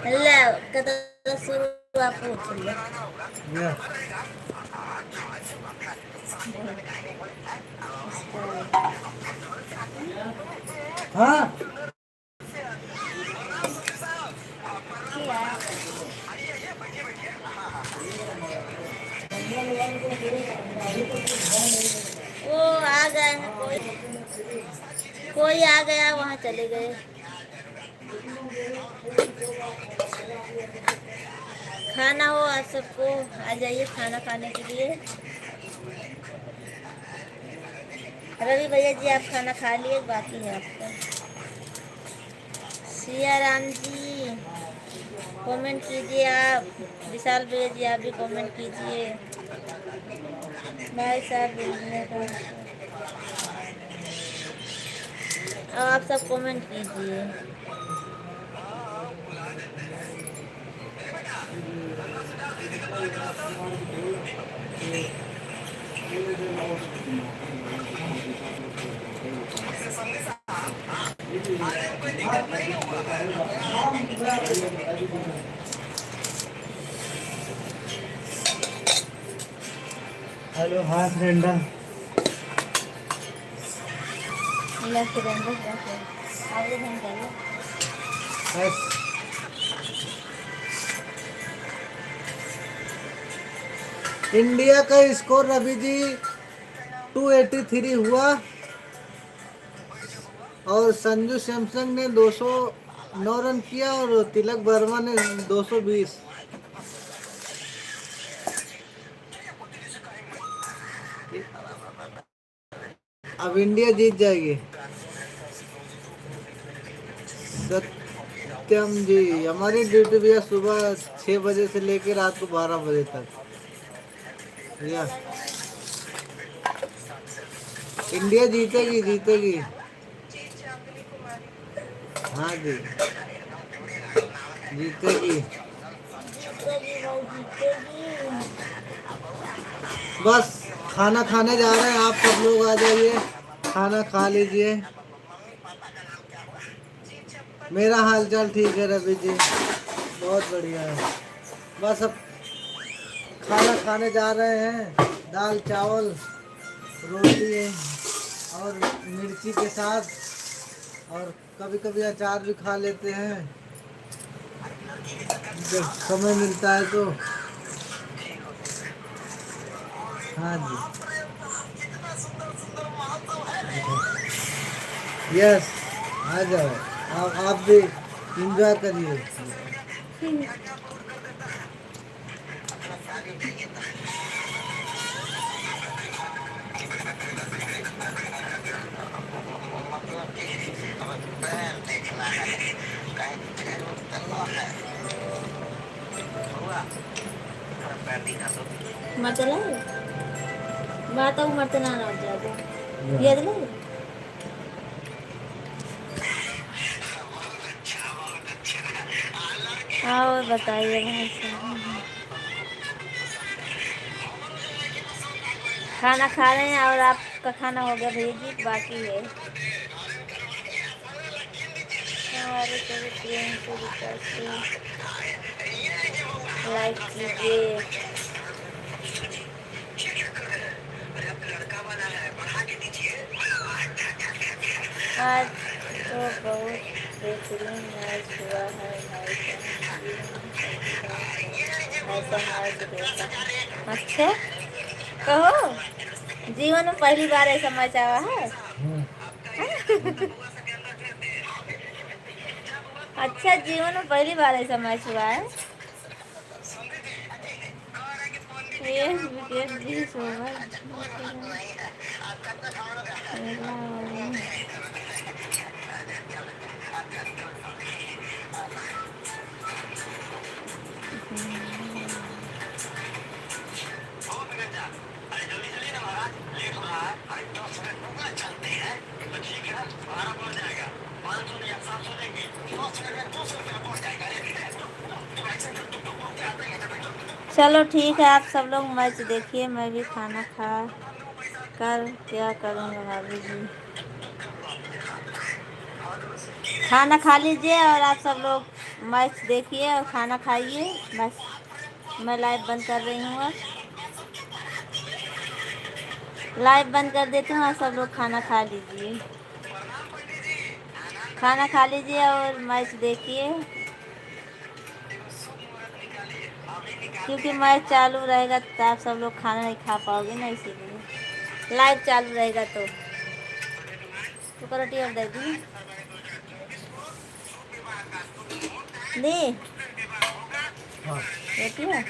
हेलो कतो शुरू आप पूछ लिया। या हाँ वो आ गए हैं, कोई आ गया, वहाँ चले गए। खाना हो आप सबको, आ जाइए खाना खाने के लिए। रवि भैया जी आप खाना खा लिए, बाकी है आपका। सिया राम जी कमेंट कीजिए आप। विशाल भैया जी आप भी कमेंट कीजिए। भाई साहब बोलने का, आप सब कमेंट कीजिए। हेलो हाँ फ्रेंडा। इंडिया का स्कोर रवि जी 283 हुआ और संजू सैमसंग ने 209 रन किया और तिलक वर्मा ने 220। अब इंडिया जीत जाएगी। सत्यम जी हमारी ड्यूटी भैया सुबह 6 बजे से लेकर रात को 12 बजे तक भैया। इंडिया जीतेगी जीतेगी। हाँ जी जीतेगी। बस खाना खाने जा रहे हैं, आप सब लोग आ जाइए खाना खा लीजिए। मेरा हालचाल ठीक है रवि जी, बहुत बढ़िया है। बस अब खाना खाने जा रहे हैं, दाल चावल रोटी और मिर्ची के साथ, और कभी कभी अचार भी खा लेते हैं जब समय मिलता है तो। हाँ जी यस आ जाओ, आप भी इंजॉय करिए। मरतला बात मरतना ना जाते याद नहीं। और बताइए भाई साहब, खाना खा रहे हैं और आपका खाना हो गया भैया जी, बाकी है। हमारे सभी प्रेम से रिक्वेस्ट लाइक कीजिए। आज तो बहुत बेहतरीन मैच हुआ है भाई साहब, ऐसा मैच देखा। अच्छा कहो, जीवन में पहली बार ऐसा मैच आया है। अच्छा जीवन में पहली बार ऐसा मैच हुआ है। ये विकेट 20 ओवर। चलो ठीक है, आप सब लोग मैच देखिए, मैं भी खाना खा कर क्या करूँगा भाभी जी। खाना खा लीजिए और आप सब लोग मैच देखिए और खाना खाइए। बस मैं लाइव बंद कर रही हूँ, अब लाइव बंद कर देती हूँ और सब लोग खाना खा लीजिए। खाना खा लीजिए और मैच देखिए। क्योंकि मैच चालू रहेगा तो आप सब लोग खाना नहीं खा पाओगे ना, इसीलिए लाइव चालू रहेगा तो रोटी और दे दी दी हाँ रोटी है।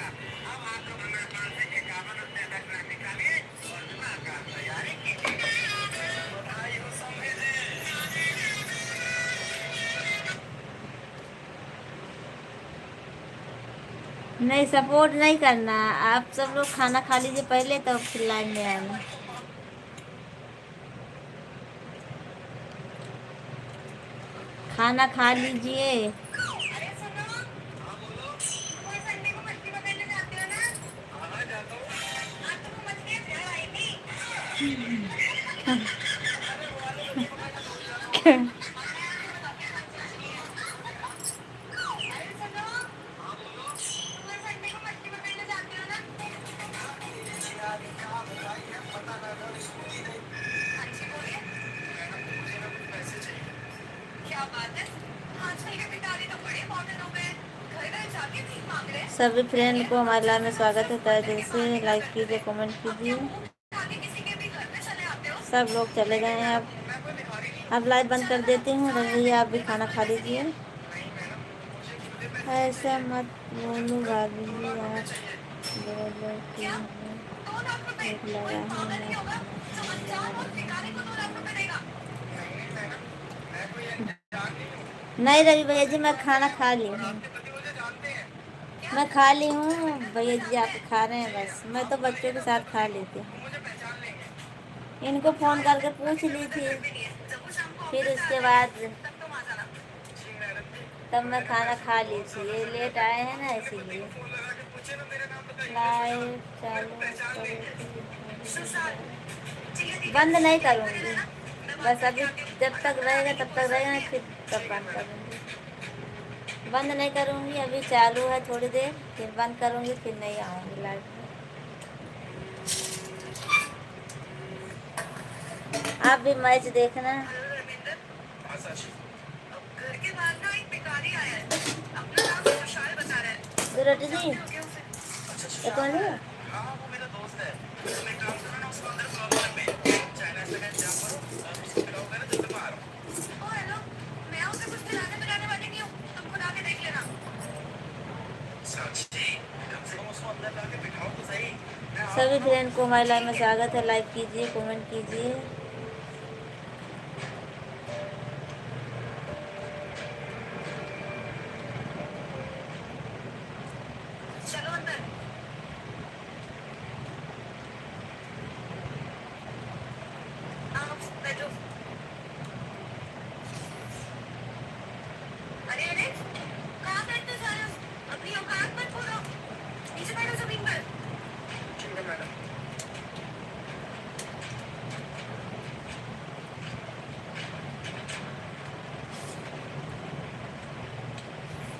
नहीं सपोर्ट नहीं करना, आप सब लोग खाना खा लीजिए पहले तब फिर लाइन में आना। खाना खा लीजिए। सभी फ्रेंड को हमारे लाइव में स्वागत है, तहे दिल से लाइक कीजिए, कमेंट कीजिए। सब लोग चले गए हैं, अब लाइव बंद कर देती हूँ। भैया आप भी खाना खा लीजिए। ऐसा मत बोलो भाभी जी, आप बोलो कि भूख लगा है, मैं खाना खाने जा रही हूँ। नहीं रवि भैया जी, मैं खाना खा ली हूँ, मैं खा ली हूँ भैया जी, आप खा रहे हैं बस, मैं तो बच्चों के साथ खा लेती हूँ। इनको फ़ोन करके पूछ ली थी, फिर उसके बाद तब मैं खाना खा ली थी। ये लेट आए हैं ना इसीलिए। लाइव चालू बंद नहीं करूँगी, बस अभी जब तक रहेगा तब तक रहेगा, फिर तब बंद करूँगी। बंद नहीं करूँगी, अभी चालू है थोड़ी देर, फिर बंद करूँगी, फिर नहीं आऊँगी लाइव में। आप भी मैच देखना। रोटी जी एक मिनट। सभी फ्रेंड को हमारे लाइव में स्वागत है, लाइक कीजिए, कमेंट कीजिए। चलो अंदर। बैठो। अरे अरे कहाँ बैठते सारे, अपनी औकात मत भूलो, नीचे बैठो जमीन पर। ठीक है मैडम।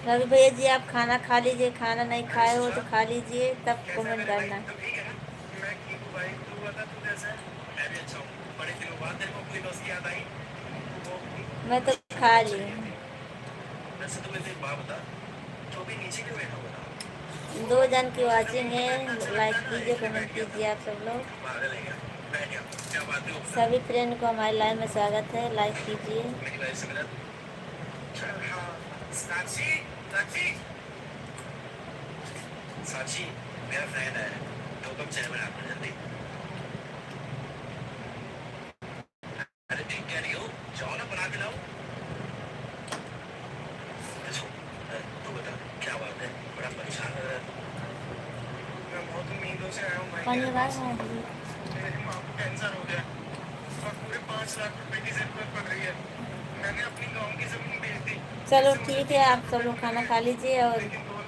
रवि भैया जी आप खाना खा लीजिए, खाना नहीं खाए हो तो खा लीजिए, तब कमेंट करना। मैं तो खा ली हूँ। 2 जन की वॉचिंग है, लाइक कीजिए, कमेंट कीजिए आप सब लोग। सभी फ्रेंड को हमारे लाइव में स्वागत है, लाइक कीजिए। साक्षी मेरा फ्रेंड है, 2 कप चाय बना दो जल्दी। अरे ठीक कह रही हो, जाओ ना बना के लाओ। तू बता क्या बात है, बड़ा परेशान लग रहा है। मैं बहुत उम्मीदों से आया हूँ भाई, मेरी माँ को कैंसर हो गया और पूरे 5 लाख रुपए की जरूरत पड़ रही है। मैंने अपनी गाँव की जमीन बेच दी। चलो ठीक है, आप सब लोग खाना खा लीजिए और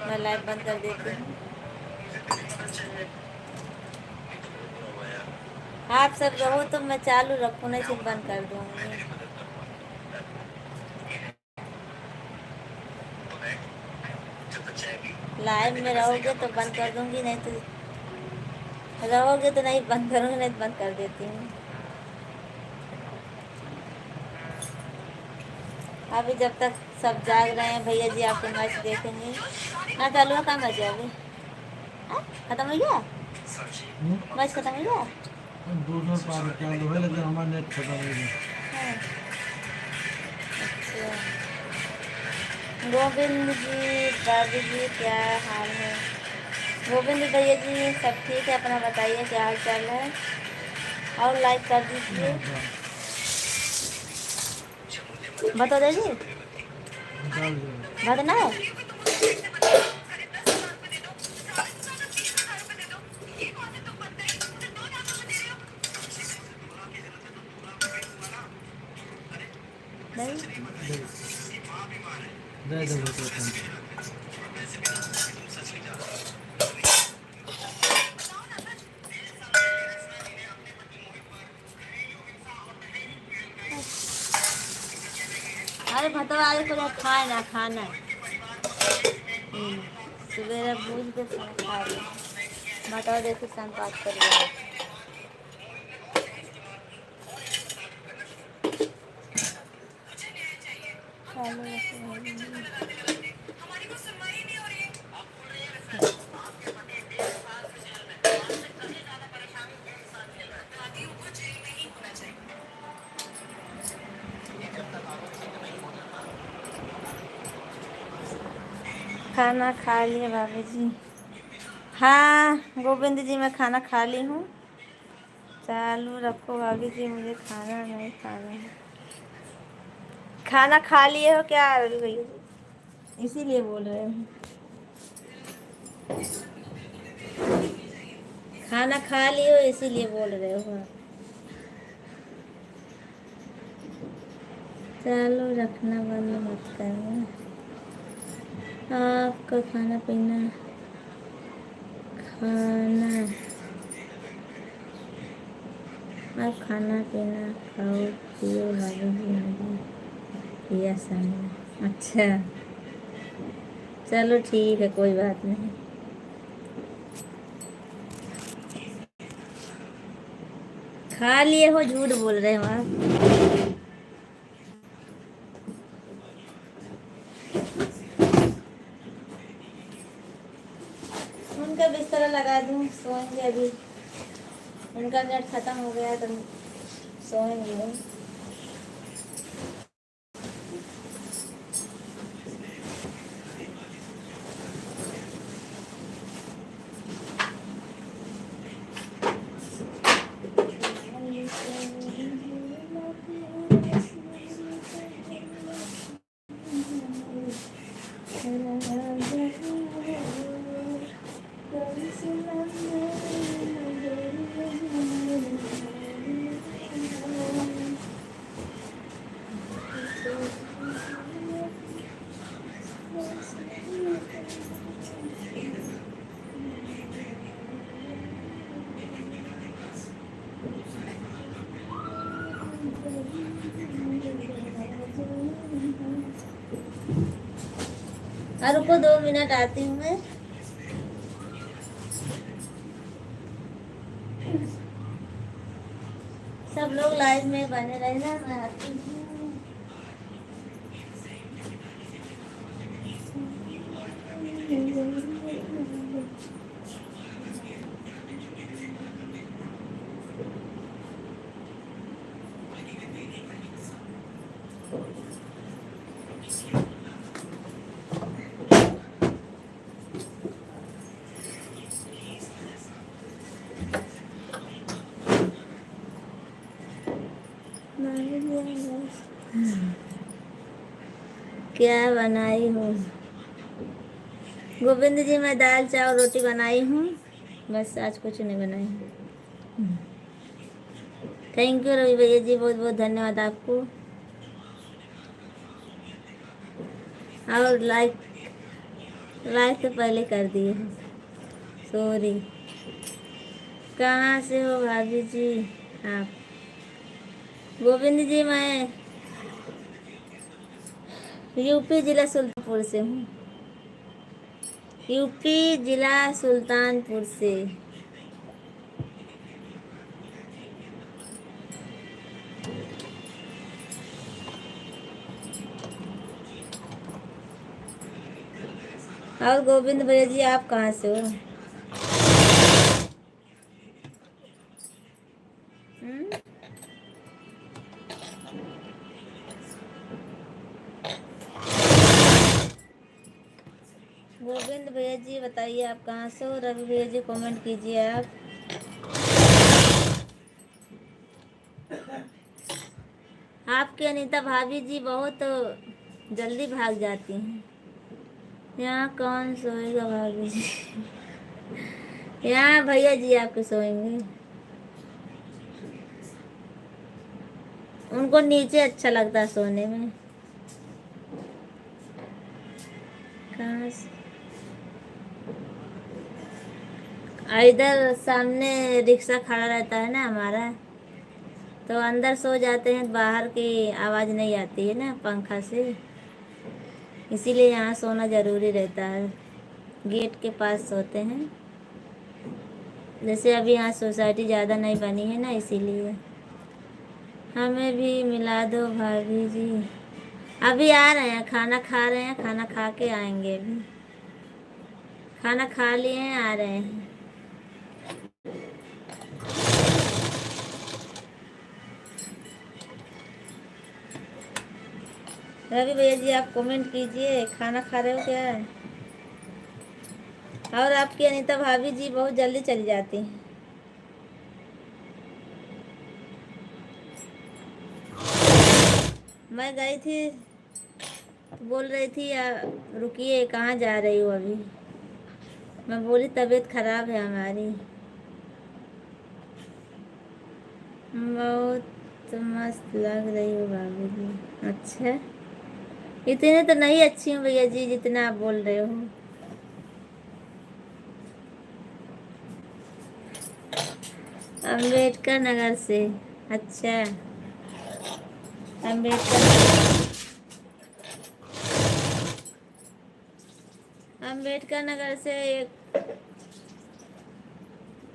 मैं लाइव बंद कर देती हूँ। आप सब रहो तो मैं चालू रखूँ, नहीं फिर बंद कर दूँगी। लाइव में रहोगे तो बंद कर दूँगी, नहीं तो रहोगे तो नहीं बंद करूँगी, नहीं तो बंद कर देती हूँ। अभी जब तक सब जाग रहे हैं, भैया जी आपके मैच देखेंगे। हाँ चालू है, काम है अभी। खत्म हो गया? बस खत्म हो गया? दूसरा पार चालू है लेकिन हमारा नेट खत्म हो गया। हाँ। अच्छा। गोविंद जी, दादी जी क्या हाल है? गोविंद भैया जी सब ठीक है, अपना बताइए क्या हाल चाल है, और लाइक कर दीजिए। बता दीजिए, डाल दो। बताना है। नहीं दे दो तो अरे भतवा आज को खाए ना खाना। सवेरे भूज के खाना खा लिया। भतवा देखो शाम बात कर लिया। खाना खा लिए भाभी जी? हाँ गोविंद जी मैं खाना खा ली हूँ। चालू रखो भाभी जी, मुझे खाना नहीं खाना है। खाना खा लिए हो क्या भैया जी? इसीलिए बोल रहे हैं। खाना खा लियो इसीलिए बोल रहे हो। चालू रखना, बंद मत करना। आपका खाना पीना आप खाना पीना खाओ पियो भाभी जी, मुझे पिया समझ। अच्छा चलो ठीक है, कोई बात नहीं। खा लिए हो, झूठ बोल रहे हो आप। उनका बिस्तर लगा दूं, सोएंगे अभी। उनका नेट खत्म हो गया तो सोएंगे। रुको 2 मिनट आती हूँ मैं। सब लोग लाइव में बने रहना, मैं आती हूँ। क्या बनाई हूँ गोविंद जी? मैं दाल चावल रोटी बनाई हूँ, बस आज कुछ नहीं बनाई हूँ। थैंक यू रवि भैया जी, बहुत बहुत धन्यवाद आपको। और लाइक तो पहले कर दिए हो, सॉरी। कहाँ से हो भाभी जी आप? गोविंद जी मैं यूपी जिला सुल्तानपुर से हूँ। यूपी जिला सुल्तानपुर से। और गोविंद भैया जी आप कहाँ से हो? भैया जी बताइए आप कहाँ से हो? रवि भैया जी कमेंट कीजिए आप। आपकी अनीता भाभी जी बहुत जल्दी भाग जाती हैं। यहाँ कौन सोएगा भाभी जी? यहाँ भैया जी आपके सोएंगे। उनको नीचे अच्छा लगता है सोने में। कहाँ से? इधर सामने रिक्शा खड़ा रहता है ना हमारा, तो अंदर सो जाते हैं, बाहर की आवाज़ नहीं आती है ना पंखा से, इसीलिए यहाँ सोना ज़रूरी रहता है। गेट के पास सोते हैं। जैसे अभी यहाँ सोसाइटी ज़्यादा नहीं बनी है ना, इसीलिए। हमें भी मिला दो भाभी जी। अभी आ रहे हैं, खाना खा रहे हैं, खाना खा के आएंगे। अभी खाना खा लिए हैं, आ रहे हैं। रवि भैया जी आप कमेंट कीजिए, खाना खा रहे हो क्या? और आपकी अनीता भाभी जी बहुत जल्दी चली जाती हैं। मैं गई थी तो बोल रही थी रुकिए कहाँ जा रही हो अभी? मैं बोली तबीयत खराब है हमारी। बहुत मस्त लग रही हो भाभी जी। अच्छा, इतने तो नहीं अच्छी हूँ भैया जी जितना आप बोल रहे हो। अम्बेडकर नगर से। अच्छा, अम्बेडकर नगर से एक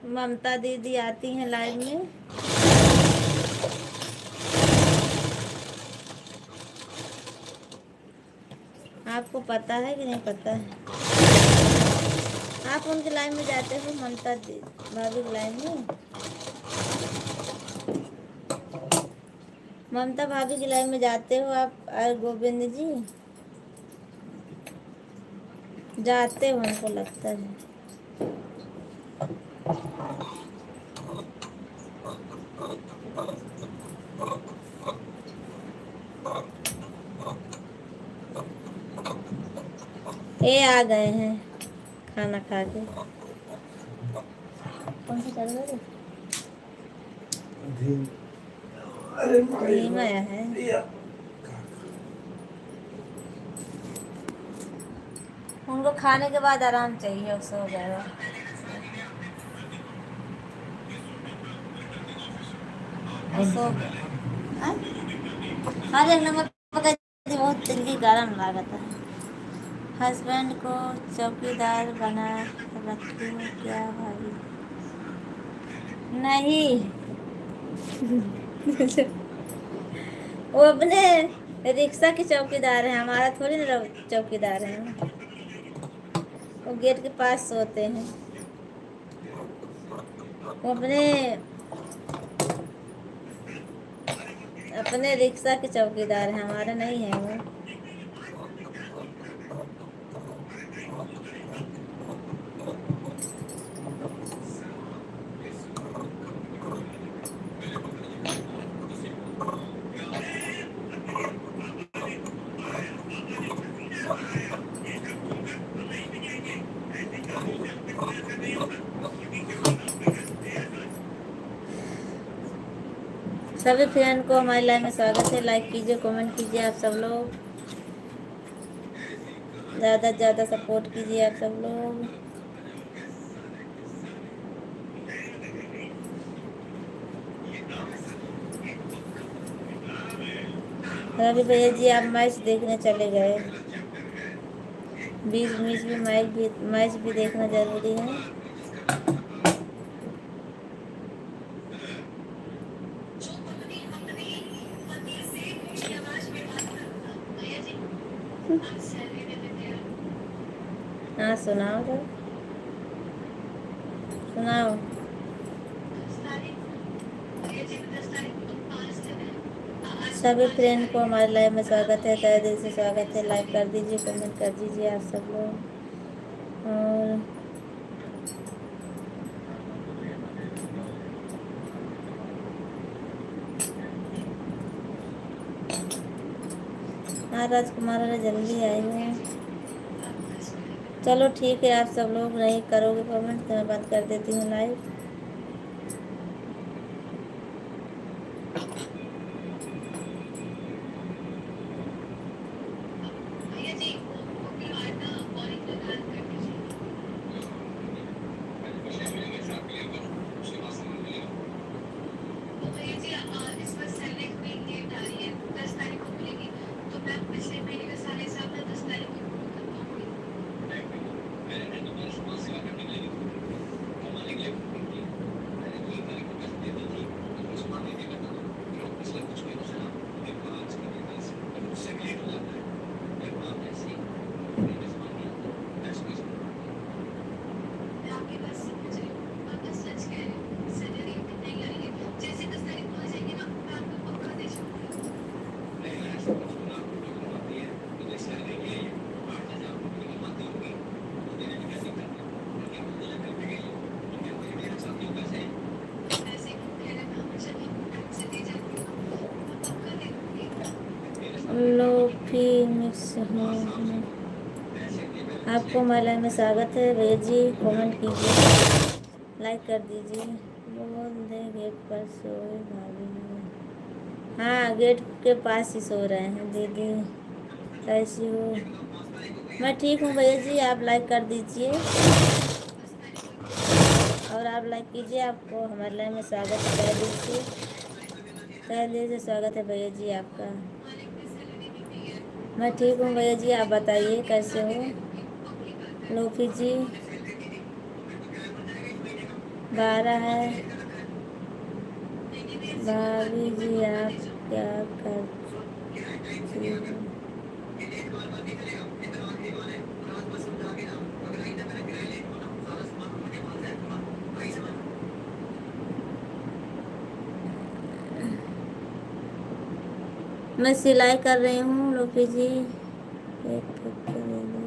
ममता दीदी आती हैं लाइव में। आपको पता है कि नहीं पता है? आप उनके लाइन में जाते हो, ममता भाभी की लाइन में? ममता भाभी की लाइन में जाते हो आप? गोविंद जी जाते हो, हमको लगता है। ये आ गए हैं खाना खा के। कौन सा चल रहा है? धीमा है। उनको खाने के बाद आराम चाहिए, सो जाएगा। सो हर एक नंबर पर बहुत दिल की गरम लागत है। हस्बैंड को चौकीदार बना रखी हो क्या भाभी? नहीं। वो अपने रिक्शा के चौकीदार हैं, हमारा थोड़ी ना चौकीदार है। वो गेट के पास सोते हैं। वो अपने रिक्शा के चौकीदार हैं, हमारे नहीं है वो। सभी फ्रेंड को हमारी लाइव में स्वागत है। लाइक कीजिए, कमेंट कीजिए आप सब लोग, ज़्यादा से ज़्यादा सपोर्ट कीजिए आप सब लोग। रवि भैया जी आप मैच देखने चले गए। बीच बीच में मैच भी देखना जरूरी है। हाँ सुनाओ तो, सुनाओ। सभी फ्रेंड को हमारे लाइव में स्वागत है, तहे दिल से स्वागत है। लाइक कर दीजिए, कमेंट कर दीजिए आप सब लोग। और हाँ राजकुमार अरे जल्दी आई है। चलो ठीक है, आप सब लोग नहीं करोगे कमेंट तो मैं बंद कर देती हूँ लाइव। लोफी मिक्स हो आपको महिला में स्वागत है भैया जी। कमेंट कीजिए, लाइक कर दीजिए। बोल दे गेट पर सोए भाभी जी। हाँ गेट के पास ही सो रहे हैं। दीदी कैसी हो? मैं ठीक हूँ भैया जी। आप लाइक कर दीजिए और आप लाइक कीजिए। आपको हमारे लाइन में स्वागत कह दीजिए, कह दीजिए स्वागत है भैया जी आपका। मैं ठीक हूँ भैया जी, आप बताइए कैसे हो? लोफी जी 12 है। भाभी जी आप क्या करती हो? मैं सिलाई कर रही हूँ लोफी जी। एक पत्ते दे दो।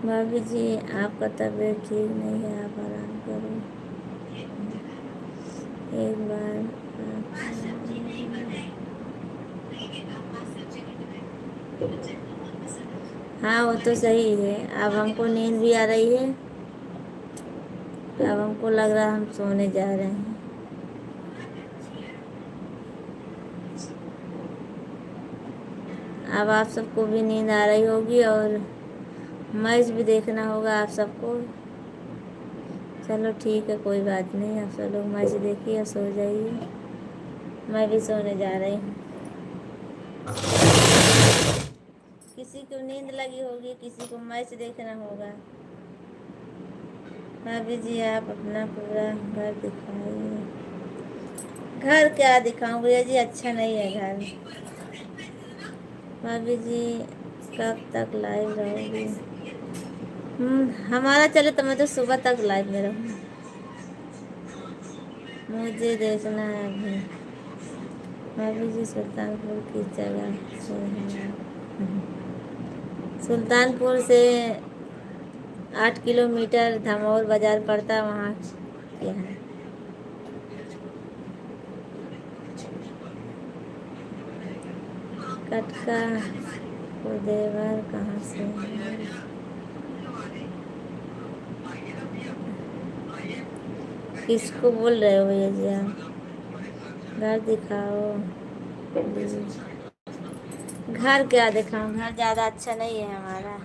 भाभी जी आपका तबीयत ठीक नहीं है, आप आराम करो। एक बार हाँ वो तो सही है। अब हमको नींद भी आ रही है। अब हमको लग रहा है हम सोने जा रहे हैं। अब आप सबको भी नींद आ रही होगी और मैच भी देखना होगा आप सबको। चलो ठीक है, कोई बात नहीं। आप सब लोग मैच देखिए और सो जाइए। मैं भी सोने जा रही हूँ। किसी को नींद लगी होगी, किसी को मैच देखना होगा। भाभी जी आप अपना पूरा घर दिखाइए। घर क्या दिखाऊं भैया जी, अच्छा नहीं है घर। भाभी जी कब तक लाइव रहोगी? हमारा चले तो मैं तो सुबह तक लाइव में रहूँ। मुझे देखना है अभी। भाभी जी सुल्तानपुर की जगह से हैं आप? सुल्तानपुर से 8 किलोमीटर धमौर बाजार पड़ता है, वहाँ के हैं। कटका उदेवर कहाँ से है? किसको बोल रहे हो भैया जी आप? घर दिखाओ प्लीज। घर क्या दिखाऊं? घर ज़्यादा अच्छा नहीं है हमारा,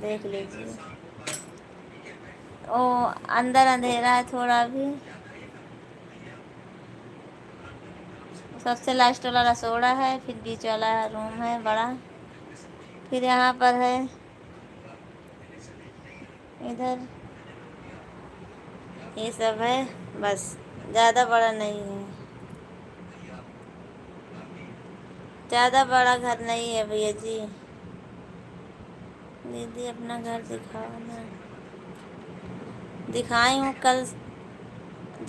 देख लीजिए। ओ अंदर अंधेरा है थोड़ा भी। सबसे लास्ट वाला रसोड़ा है, फिर बीच वाला रूम है बड़ा, फिर यहाँ पर है इधर, ये सब है बस, ज़्यादा बड़ा नहीं है। ज़्यादा बड़ा घर नहीं है भैया जी। दीदी अपना घर दिखाओ ना। दिखाई हूँ, कल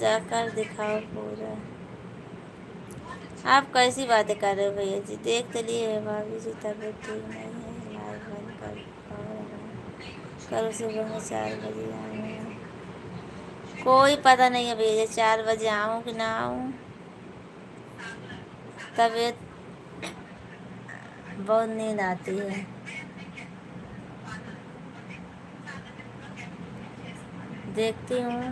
जाकर दिखाओ पूरा। आप कैसी बातें कर रहे हो भैया जी? देख तो लिए भाभी जी तबीयत ठीक नहीं है, लाइव बंद कर। कल सुबह में 4 बजे आऊँगा। कोई पता नहीं है भैया, 4 बजे आऊँ कि ना आऊँ। तबीयत बहुत नींद आती है। देखती हूँ।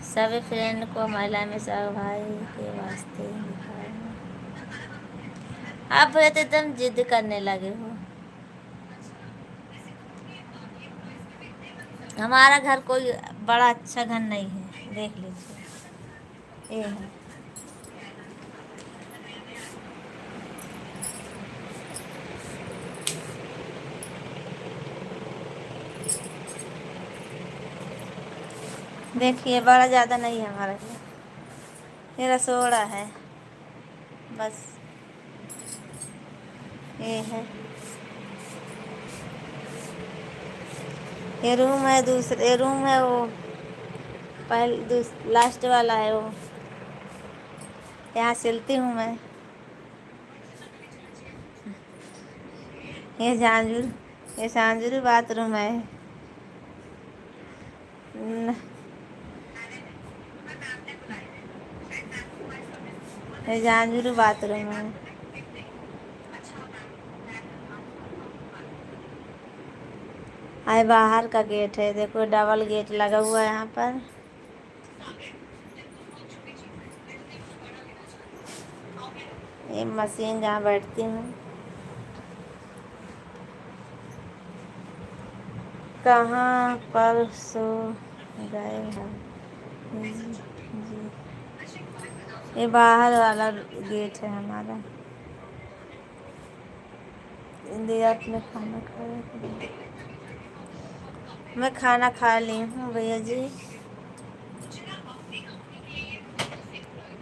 सभी फ्रेंड को महिला में सब भाई के वास्ते दिखाए। आप भैया तो एकदम जिद करने लगे हो। हमारा घर कोई बड़ा अच्छा घर नहीं है, देख लीजिए ये है। देखिए बड़ा ज़्यादा नहीं है हमारा घर। ये रसोड़ा है बस, ये है। ये रूम है, दूसरे रूम है वो लास्ट वाला है वो। यहाँ सिलती हूँ मैं। ये झांझरू बाथरूम है। ये झांझरू बाथरूम है। बाहर का गेट है, देखो डबल गेट लगा हुआ है यहाँ पर। ये मशीन जहाँ बैठती हूँ। कहाँ पर सो गए हैं जी। ये बाहर वाला गेट है हमारा। दिया अपने खाना खाया। मैं खाना खा ली हूँ भैया जी।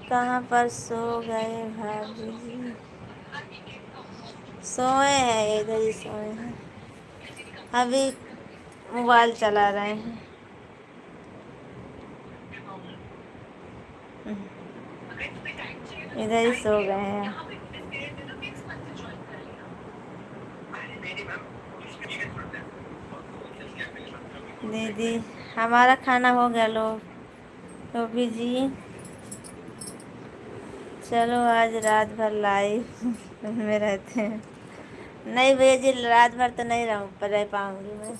कहाँ पर सो गए भाभी जी? सोए हैं, इधर ही सोए हैं। अभी मोबाइल चला रहे हैं। इधर ही सो गए हैं। दीदी हमारा खाना हो गया। लो टोपी जी, चलो आज रात भर लाइव में रहते हैं। नहीं भैया जी, रात भर तो नहीं रह पाऊंगी मैं।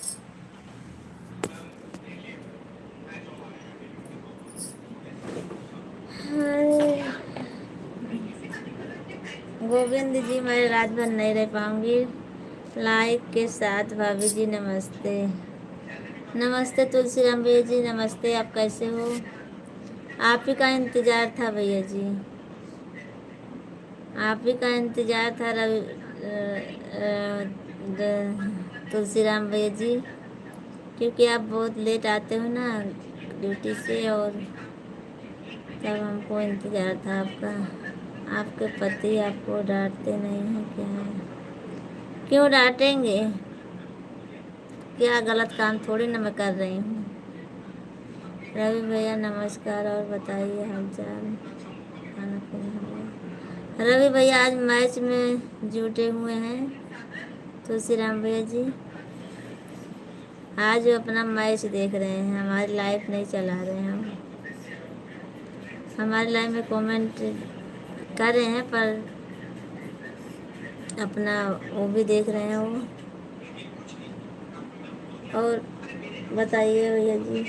गोविंद जी, मैं रात भर नहीं रह पाऊंगी लाइक के साथ। भाभी जी नमस्ते। नमस्ते तुलसीराम भैया जी, नमस्ते। आप कैसे हो? आप ही का इंतज़ार था भैया जी, आप ही का इंतज़ार था तुलसीराम भैया जी, क्योंकि आप बहुत लेट आते हो ना ड्यूटी से, और तब हमको इंतज़ार था आपका। आपके पति आपको डांटते नहीं हैं क्या? क्यों डांटेंगे? क्या गलत काम थोड़ी ना मैं कर रही हूँ। रवि भैया नमस्कार, और बताइए हालचाल। खाना पीना हो गया? रवि भैया आज मैच में जुटे हुए हैं। तुलसीराम भैया जी आज अपना मैच देख रहे हैं, हमारी लाइफ नहीं चला रहे हैं हम। हमारी लाइफ में कमेंट कर रहे हैं, पर अपना वो भी देख रहे हैं वो। और बताइए भैया जी।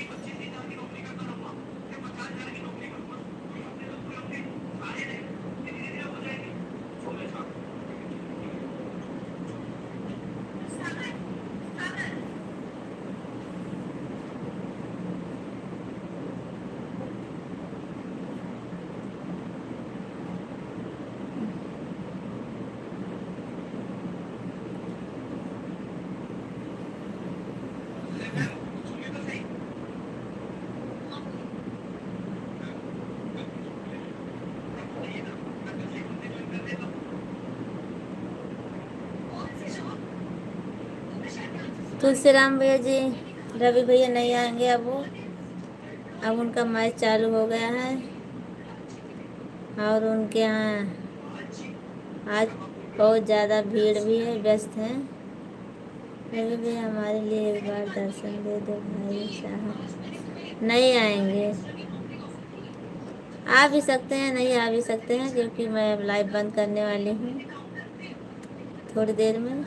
तुलसीराम भैया जी, रवि भैया नहीं आएंगे अब उनका मैच चालू हो गया है, और उनके यहाँ आज बहुत ज़्यादा भीड़ भी है, व्यस्त हैं। रवि भैया हमारे लिए एक बार दर्शन दे दो भाई साहब। नहीं आएंगे, आ भी सकते हैं, नहीं आ भी सकते हैं, क्योंकि मैं अब लाइव बंद करने वाली हूँ थोड़ी देर में।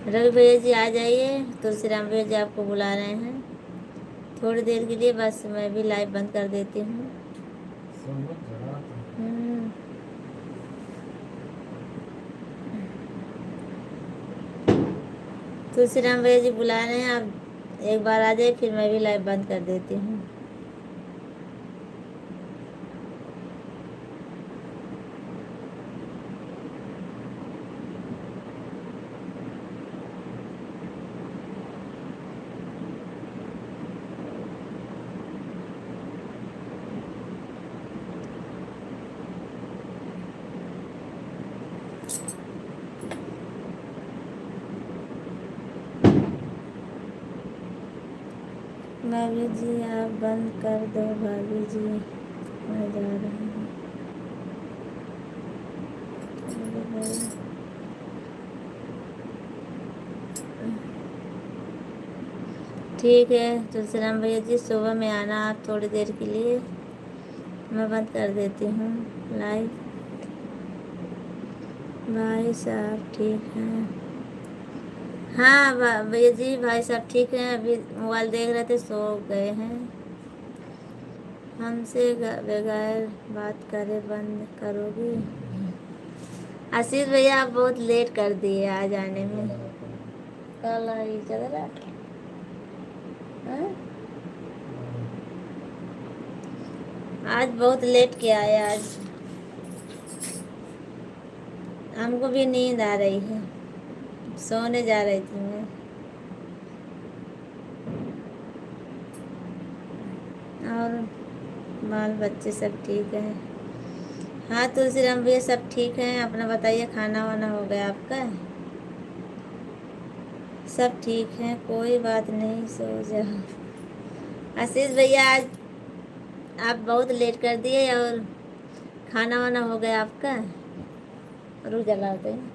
रवि भैया जी आ जाइए, तुलसीराम भैया जी आपको बुला रहे हैं थोड़ी देर के लिए, बस मैं भी लाइव बंद कर देती हूँ। हम्म, तुलसीराम भैया जी बुला रहे हैं, आप एक बार आ जाइए, फिर मैं भी लाइव बंद कर देती हूँ। भाभी जी आप बंद कर दो, भाभी जी मैं जा रही हूँ। अरे भाई, ठीक है तुलसीराम भैया जी, सुबह में आना आप थोड़ी देर के लिए, मैं बंद कर देती हूँ लाइव। भाई साहब ठीक हैं? हाँ भैया जी, भाई साहब ठीक हैं, अभी मोबाइल देख रहे थे, सो गए हैं। हमसे बगैर बात करे बंद करोगी? आशीष भैया आप बहुत लेट कर दिए आ जाने में। कल आई चल रहा हाँ? आज बहुत लेट किया है आज, हमको भी नींद आ रही है, सोने जा रही थी मैं। और बाल बच्चे सब ठीक है? हाँ तुलसीराम भैया सब ठीक हैं, अपना बताइए, खाना वाना हो गया आपका? सब ठीक है, कोई बात नहीं, सो जाओ। आशीष भैया आज आप बहुत लेट कर दिए, और खाना वाना हो गया आपका? रुक जलाते हैं,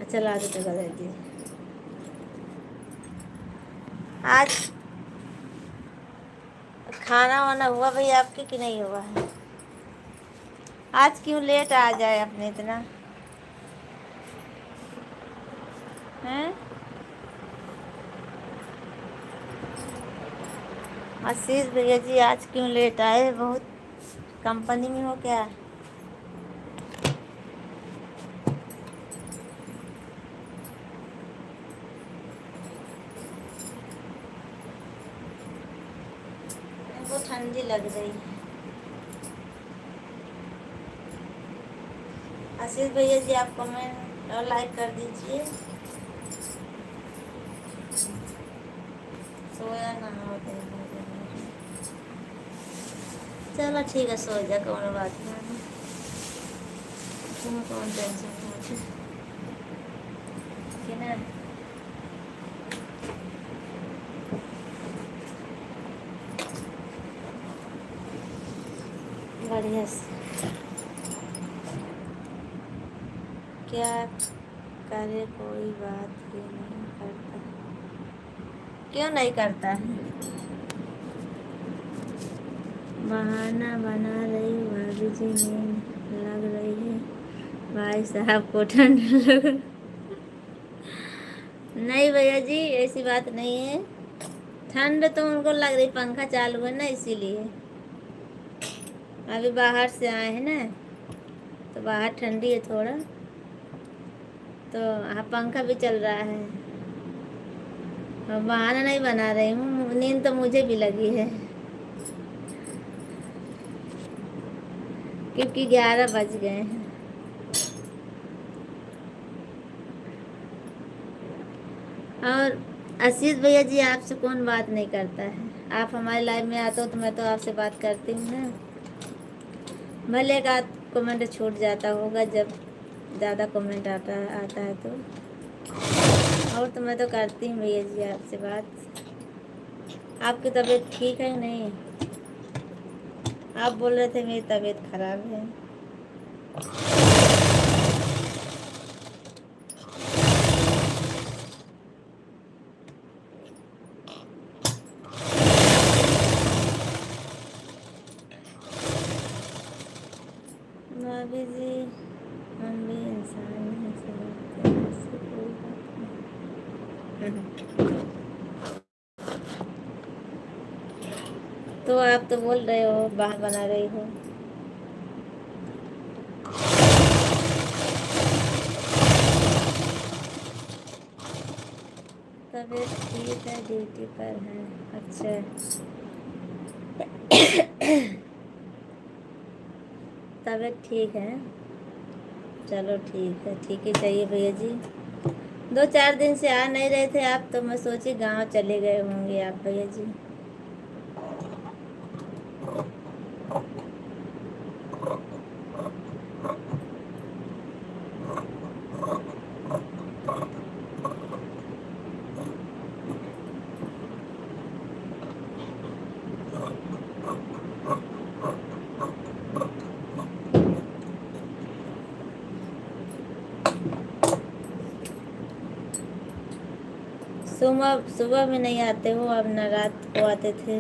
अच्छा ला दे तो गला दीजिए। आज खाना वाना हुआ भैया आपके कि नहीं हुआ है? आज क्यों लेट आ जाए अपने इतना हैं? आशीष भैया जी आज क्यों लेट आए, बहुत कंपनी में हो क्या? इनको ठंडी लग रही है। आशीष भैया जी आप कमेंट और लाइक कर दीजिए। सोया ना हो चलो ठीक है, सो जा, कौन बात नहीं, तुम्हें कौन टेंशन होती कि ना। बढ़िया से क्या करे, कोई बात ही नहीं करता, क्यों नहीं करता है? बहाना बना रही भाभी जी, नींद लग रही है, भाई साहब को ठंड लग। नहीं भैया जी ऐसी बात नहीं है, ठंड तो उनको लग रही, पंखा चालू है ना इसीलिए। अभी बाहर से आए हैं ना, तो बाहर ठंडी है थोड़ा, तो हाँ पंखा भी चल रहा है, और बहाना नहीं बना रही हूँ, नींद तो मुझे भी लगी है, क्योंकि 11 बज गए हैं। और आशीष भैया जी आपसे कौन बात नहीं करता है, आप हमारे लाइव में आते हो तो मैं तो आपसे बात करती हूँ ना। भले एक आध कमेंट छूट जाता होगा जब ज़्यादा कमेंट आता है तो, और तो मैं तो करती हूँ भैया जी आपसे बात। आपकी तबीयत ठीक है नहीं? आप बोल रहे थे मेरी तबीयत खराब है। भाभी जी हम भी इंसान हैं, समझते हैं, ऐसी कोई बात नहीं। तो आप तो बोल रहे हो बाहर बना रही हो। तबीयत ठीक है, ड्यूटी पर है। अच्छा तबीयत ठीक है, चलो ठीक है, ठीक ही चाहिए भैया जी। 2-4 दिन से आ नहीं रहे थे आप, तो मैं सोची गांव चले गए होंगे आप भैया जी। सुबह सुबह में नहीं आते हो अब, न रात को आते थे,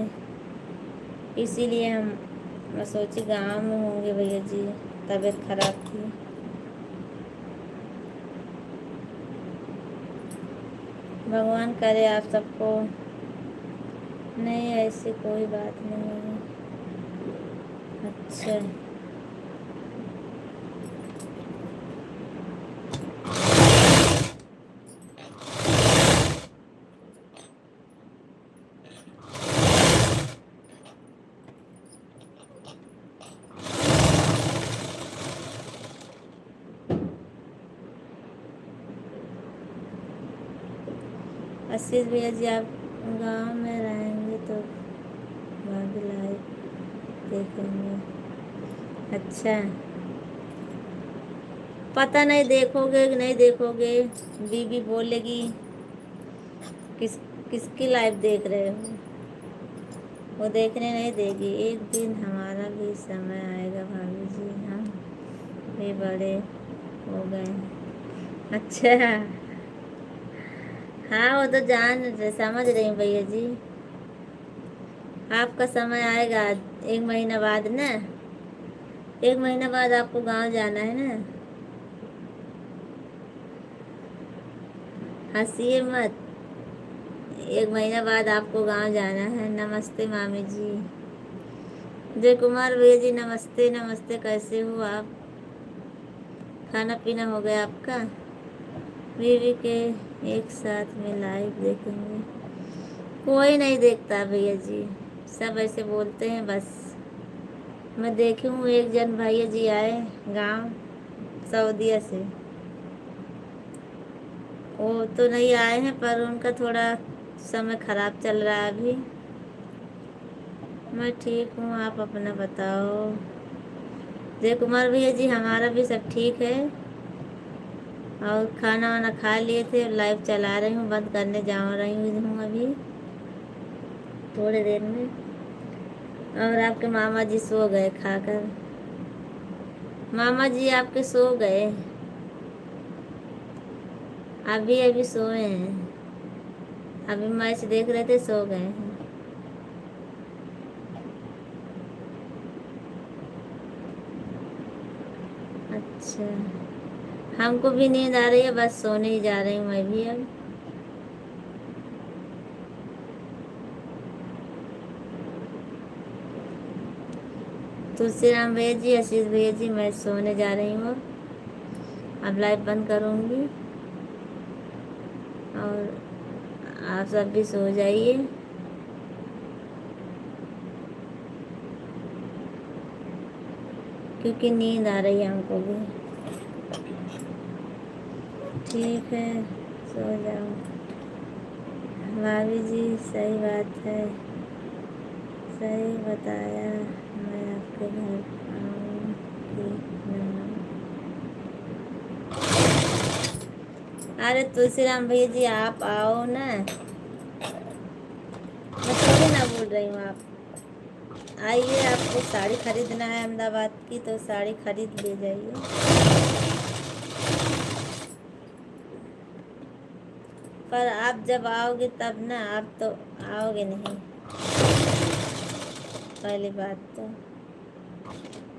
इसीलिए मैं सोची गांव में होंगे भैया जी, तबीयत खराब थी। भगवान करे आप सबको। नहीं ऐसी कोई बात नहीं है। अच्छा आशीष भैया जी आप गांव में रहेंगे तो भाभी लाइव देखेंगे। अच्छा पता नहीं देखोगे कि नहीं देखोगे, बीबी बोलेगी किस किसकी लाइव देख रहे हो, वो देखने नहीं देगी। एक दिन हमारा भी समय आएगा भाभी जी, हम भी बड़े हो गए। अच्छा हाँ वो तो समझ रही हूँ भैया जी, आपका समय आएगा 1 महीना बाद ना, 1 महीना बाद आपको गांव जाना है ना। हंसिए मत, 1 महीना बाद आपको गांव जाना है। नमस्ते मामी जी। जय कुमार भैया जी नमस्ते नमस्ते, कैसे हो आप? खाना पीना हो गया आपका? बीवी के एक साथ में लाइव देखेंगे। कोई नहीं देखता भैया जी, सब ऐसे बोलते हैं बस। मैं देखी हूँ एक जन भैया जी आए गांव सऊदीया से, वो तो नहीं आए हैं पर उनका थोड़ा समय खराब चल रहा है अभी। मैं ठीक हूँ, आप अपना बताओ। जय कुमार भैया जी हमारा भी सब ठीक है, और खाना वाना खा लिए थे, लाइव चला रही हूँ, बंद करने जा रही हूँ अभी थोड़ी देर में। और आपके मामा जी सो गए खाकर, मामा जी आपके सो गए, अभी अभी सोए हैं, अभी मैच देख रहे थे सो गए हैं। अच्छा हमको भी नींद आ रही है, बस सोने ही जा रही हूँ मैं भी अब। तुलसीराम भैया जी आशीष भैया जी मैं सोने जा रही हूँ अब लाइव बंद करूँगी, और आप सब भी सो जाइए। क्योंकि नींद आ रही है हमको भी। ठीक है सो जाओ। भाभी जी सही बात है, सही बताया, मैं आपके घर आऊँगी ना। अरे तुलसीराम भैया जी आप आओ ना, मैं थोड़ी ना बोल रही हूँ आप आइए, आपको साड़ी खरीदना है अहमदाबाद की तो साड़ी खरीद ले जाइए। पर आप जब आओगे तब ना, आप तो आओगे नहीं, पहली बात तो।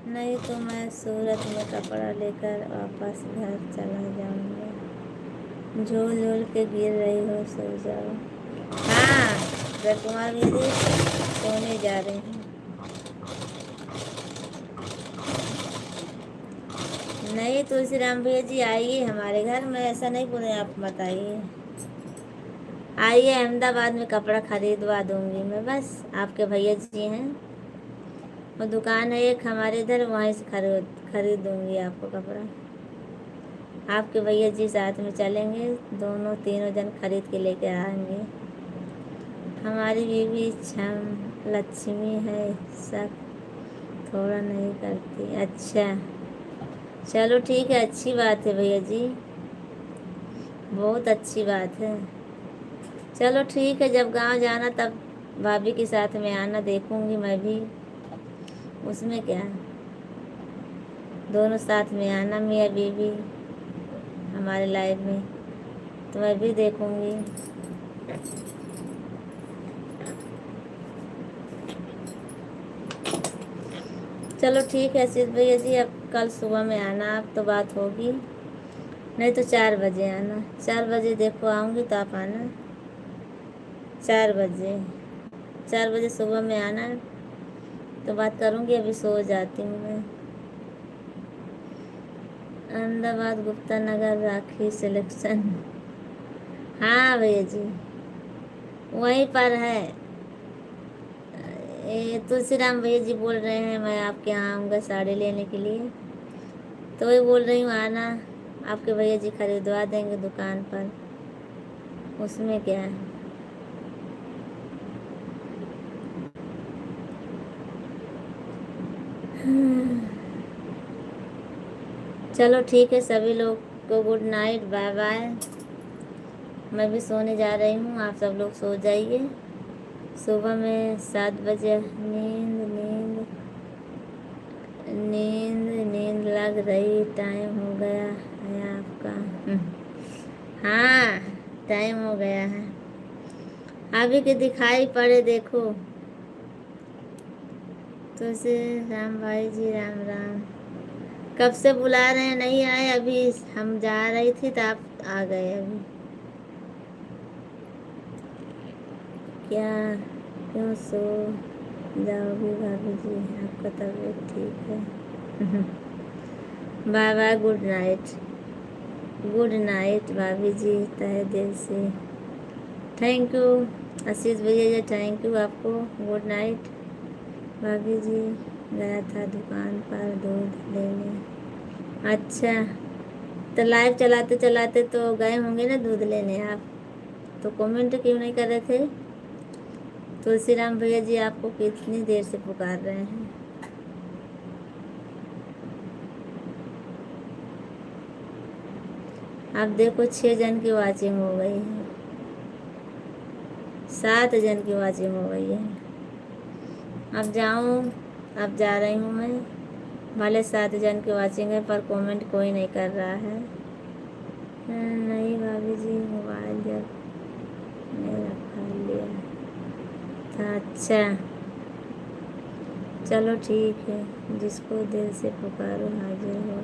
नहीं तो मैं सूरत में कपड़ा लेकर वापस घर चला जाऊंगा। झूल झूल के गिर रही हो, सो जाओ। हाँ राजकुमार दीदी, सोने जा रही हूँ। नहीं तुलसीराम भैया जी, आइए हमारे घर में, ऐसा नहीं बोले आप, मत आइए। आइए, अहमदाबाद में कपड़ा खरीदवा दूंगी मैं, बस आपके भैया जी हैं, वो दुकान है एक हमारे इधर, वहीं से खरीद दूंगी आपको कपड़ा। आपके भैया जी साथ में चलेंगे, दोनों तीनों जन खरीद के लेके आएंगे। हमारी बीवी छम लक्ष्मी है, सब थोड़ा नहीं करती। अच्छा चलो ठीक है, अच्छी बात है भैया जी, बहुत अच्छी बात है। चलो ठीक है, जब गांव जाना तब भाभी के साथ में आना, देखूंगी मैं भी, उसमें क्या, दोनों साथ में आना मियाँ बीवी हमारे लाइफ में, तो मैं भी देखूंगी। चलो ठीक है सिद्ध भैया जी, अब कल सुबह में आना आप, तो बात होगी, नहीं तो 4 बजे आना। 4 बजे देखो आऊँगी तो आप आना, 4 बजे, 4 बजे सुबह में आना, तो बात करूँगी। अभी सो जाती हूँ मैं। अहमदाबाद गुप्ता नगर राखी सिलेक्शन, हाँ भैया जी वहीं पर है। ये तुलसीराम भैया जी बोल रहे हैं मैं आपके यहाँ आऊँगा साड़ी लेने के लिए, तो वही बोल रही हूँ आना, आपके भैया जी खरीदवा देंगे दुकान पर, उसमें क्या है। चलो ठीक है, सभी लोग को गुड नाइट, बाय बाय। मैं भी सोने जा रही हूँ, आप सब लोग सो जाइए। सुबह में 7 बजे नींद नींद नींद नींद लग रही, टाइम हो गया है आपका। हाँ टाइम हो गया है, अभी के दिखाई पड़े देखो। तुलसी राम भाई जी, राम राम, कब से बुला रहे हैं, नहीं आए, अभी हम जा रही थी तो आप आ गए। अभी क्या, क्यों सो जाओगी भाभी जी, आपका तबीयत ठीक है। Bye bye, good night, good night भाभी जी, तहे दिल से थैंक यू। आशीष भैया जी थैंक यू आपको, गुड नाइट। भाभी जी गया था दुकान पर दूध लेने। अच्छा तो लाइव चलाते चलाते तो गए होंगे ना दूध लेने आप, तो कमेंट क्यों नहीं कर रहे थे। तुलसीराम भैया जी आपको कितनी देर से पुकार रहे हैं। अब देखो 6 जन की वाचिंग हो गई है, 7 जन की वाचिंग हो गई है। अब जाऊँ, अब जा रही हूँ मैं, भले 7 जन की वाचिंग है पर कमेंट कोई नहीं कर रहा है। नहीं भाभी जी, मोबाइल जब नहीं रखा लिया था। अच्छा चलो ठीक है, जिसको दिल से पुकारो हाजिर हो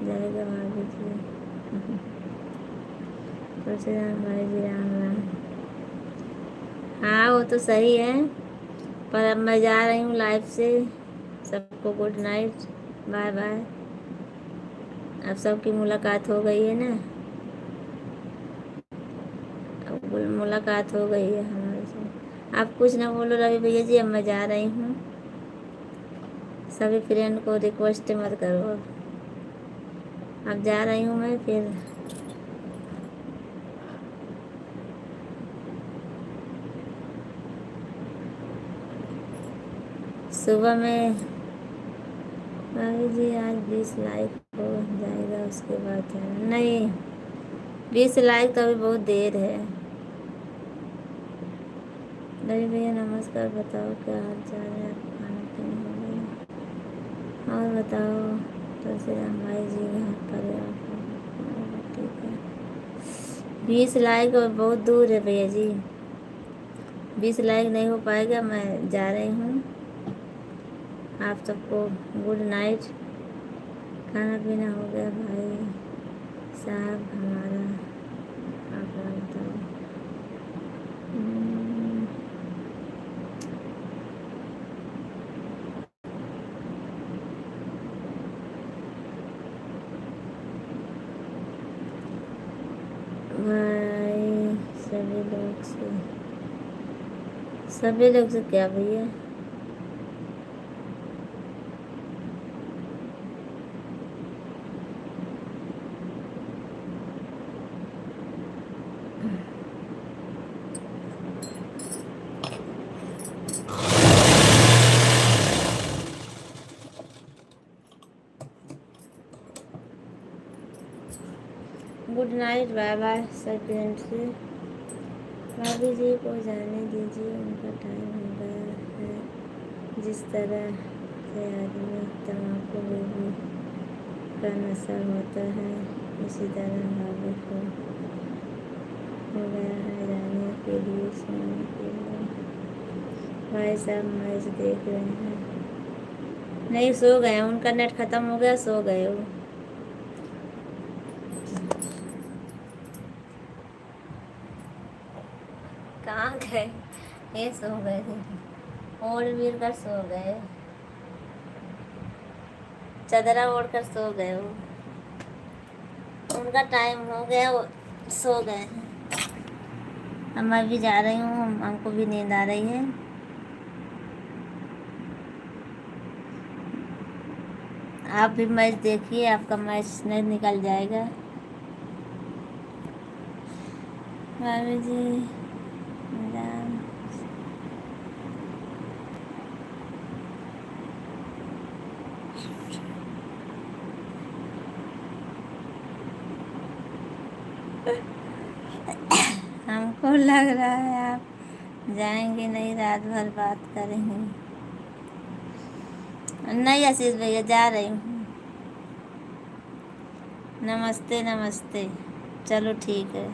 जाएगा भाभी जी। राम भाई जी, राम राम। हाँ वो तो सही है, पर अब मैं जा रही हूँ लाइव से। सबको गुड नाइट, बाय बाय। अब सबकी मुलाकात हो गई है ना, अब मुलाकात हो गई है हमारे से। आप कुछ ना बोलो रवि भैया जी, अब मैं जा रही हूँ। सभी फ्रेंड को रिक्वेस्ट मत करो, अब जा रही हूँ मैं। फिर सुबह में भाभी जी आज 20 लाइक हो जाएगा, उसके बाद है नहीं, 20 लाइक तो अभी बहुत देर है, रवि भैया नमस्कार, बताओ क्या हाल चाल है, आपका खाना पीना हो गया? और बताओ तुलसीराम भाई जी घर पर है आप? ठीक है। 20 लाइक और बहुत दूर है भैया जी, 20 लाइक नहीं हो पाएगा। मैं जा रही हूँ। आप सबको गुड नाइट। खाना पीना हो गया भाई साहब हमारा? आप बताओ। भाई सभी लोग से क्या भैया? गुड नाइट, बाय बाय सब फ्रेंड से। भाभी जी को जाने दीजिए, उनका टाइम हो गया है। जिस तरह से आदमी तम्बाकू बीड़ी का नशा होता है, इसी तरह भाभी को हो गया है रहने के लिए, सोने के लिए। भाई साहब मैच देख रहे हैं? नहीं, सो गए, उनका नेट ख़त्म हो गया, सो गए वो। कहाँ गए? ये सो गए थे, ओढ़ वीर कर सो गए, चादरा ओढ़ कर सो गए वो। उनका टाइम हो गया, वो सो गए हैं। अब मैं भी जा रही हूँ, हमको भी नींद आ रही है। आप भी मैच देखिए, आपका मैच नहीं निकल जाएगा। भाभी जी राम। हमको लग रहा है आप जाएंगे नहीं, रात भर बात करेंगे। नहीं आशीष भैया, जा रही हूँ। नमस्ते नमस्ते, चलो ठीक है।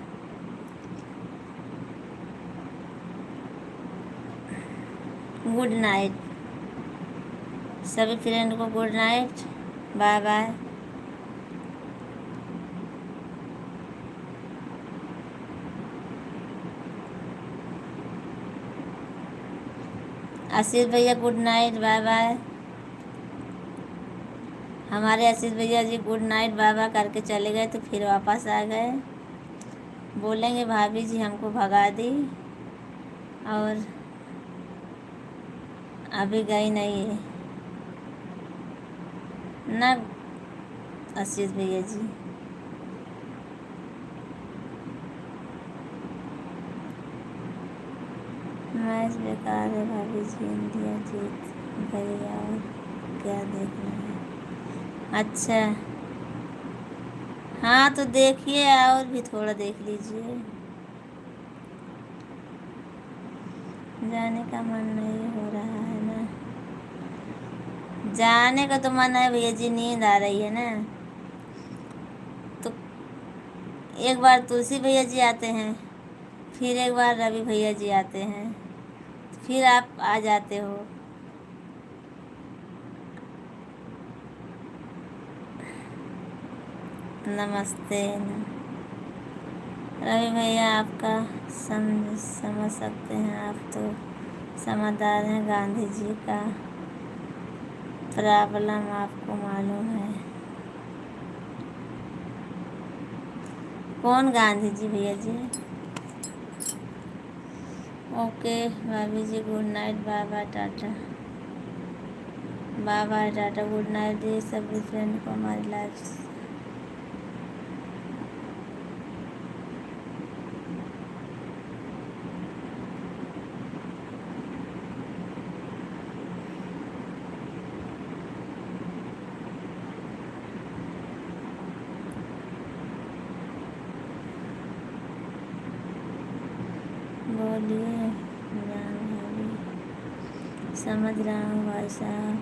गुड नाइट सभी फ्रेंड को, गुड नाइट, बाय बाय। आशीष भैया गुड नाइट, बाय बाय। हमारे आशीष भैया जी गुड नाइट बाय बाय करके चले गए, तो फिर वापस आ गए। बोलेंगे भाभी जी हमको भगा दी, और अभी गई नहीं है ना आशीष भैया जी। मैच बेकार है भाभी जी, इंडिया जीत गई, और क्या देखना है? अच्छा हाँ, तो देखिए, और भी थोड़ा देख लीजिए। जाने का मन नहीं हो रहा है ना? जाने का तो मन है भैया जी, नींद आ रही है ना। तो एक बार तुलसी भैया जी आते हैं, फिर एक बार रवि भैया जी आते हैं, फिर आप आ जाते हो। नमस्ते रवि भैया, आपका समझ सकते हैं, आप तो समझदार हैं। गांधी जी का प्रॉब्लम आपको मालूम है? कौन गांधी जी भैया जी? ओके भाभी जी, good night, bye bye tata, bye bye tata, good night जी सभी फ्रेंड को हमारी लाइफ। बोलिए जान समझ रहा हूँ भाई साहब,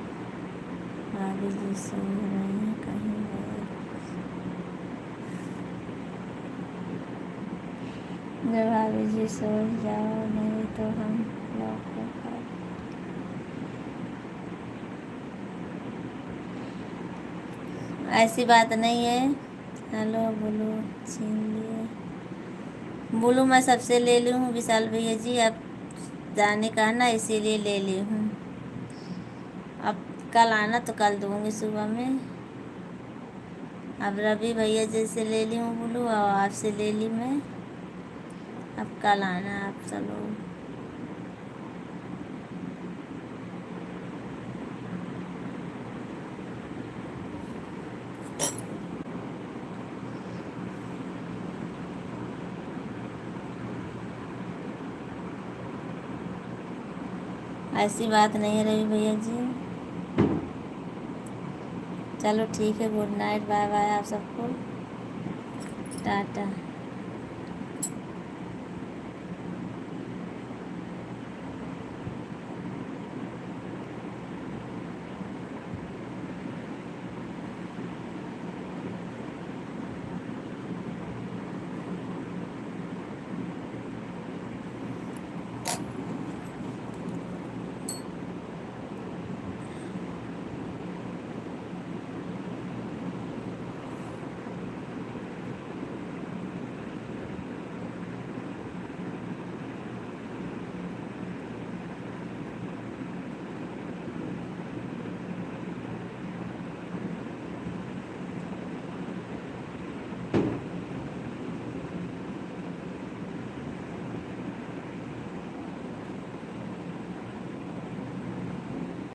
भाभी जी सो रहे हैं कहीं और। जब भाभी जी सो जाओ, नहीं तो हम लोग को ऐसी बात नहीं है। हेलो बोलो, छीन लिए बोलूँ, मैं सबसे ले ली हूँ विशाल भैया जी, अब जाने का है ना, इसीलिए ले ली हूँ। अब कल आना तो कल दूँगी सुबह में। अब रवि भैया जी से ले ली हूँ बोलूँ, और आपसे ले ली मैं। अब कल आना आप चलो। ऐसी बात नहीं है रवि भैया जी। चलो ठीक है, गुड नाइट, बाय बाय आप सबको, टाटा।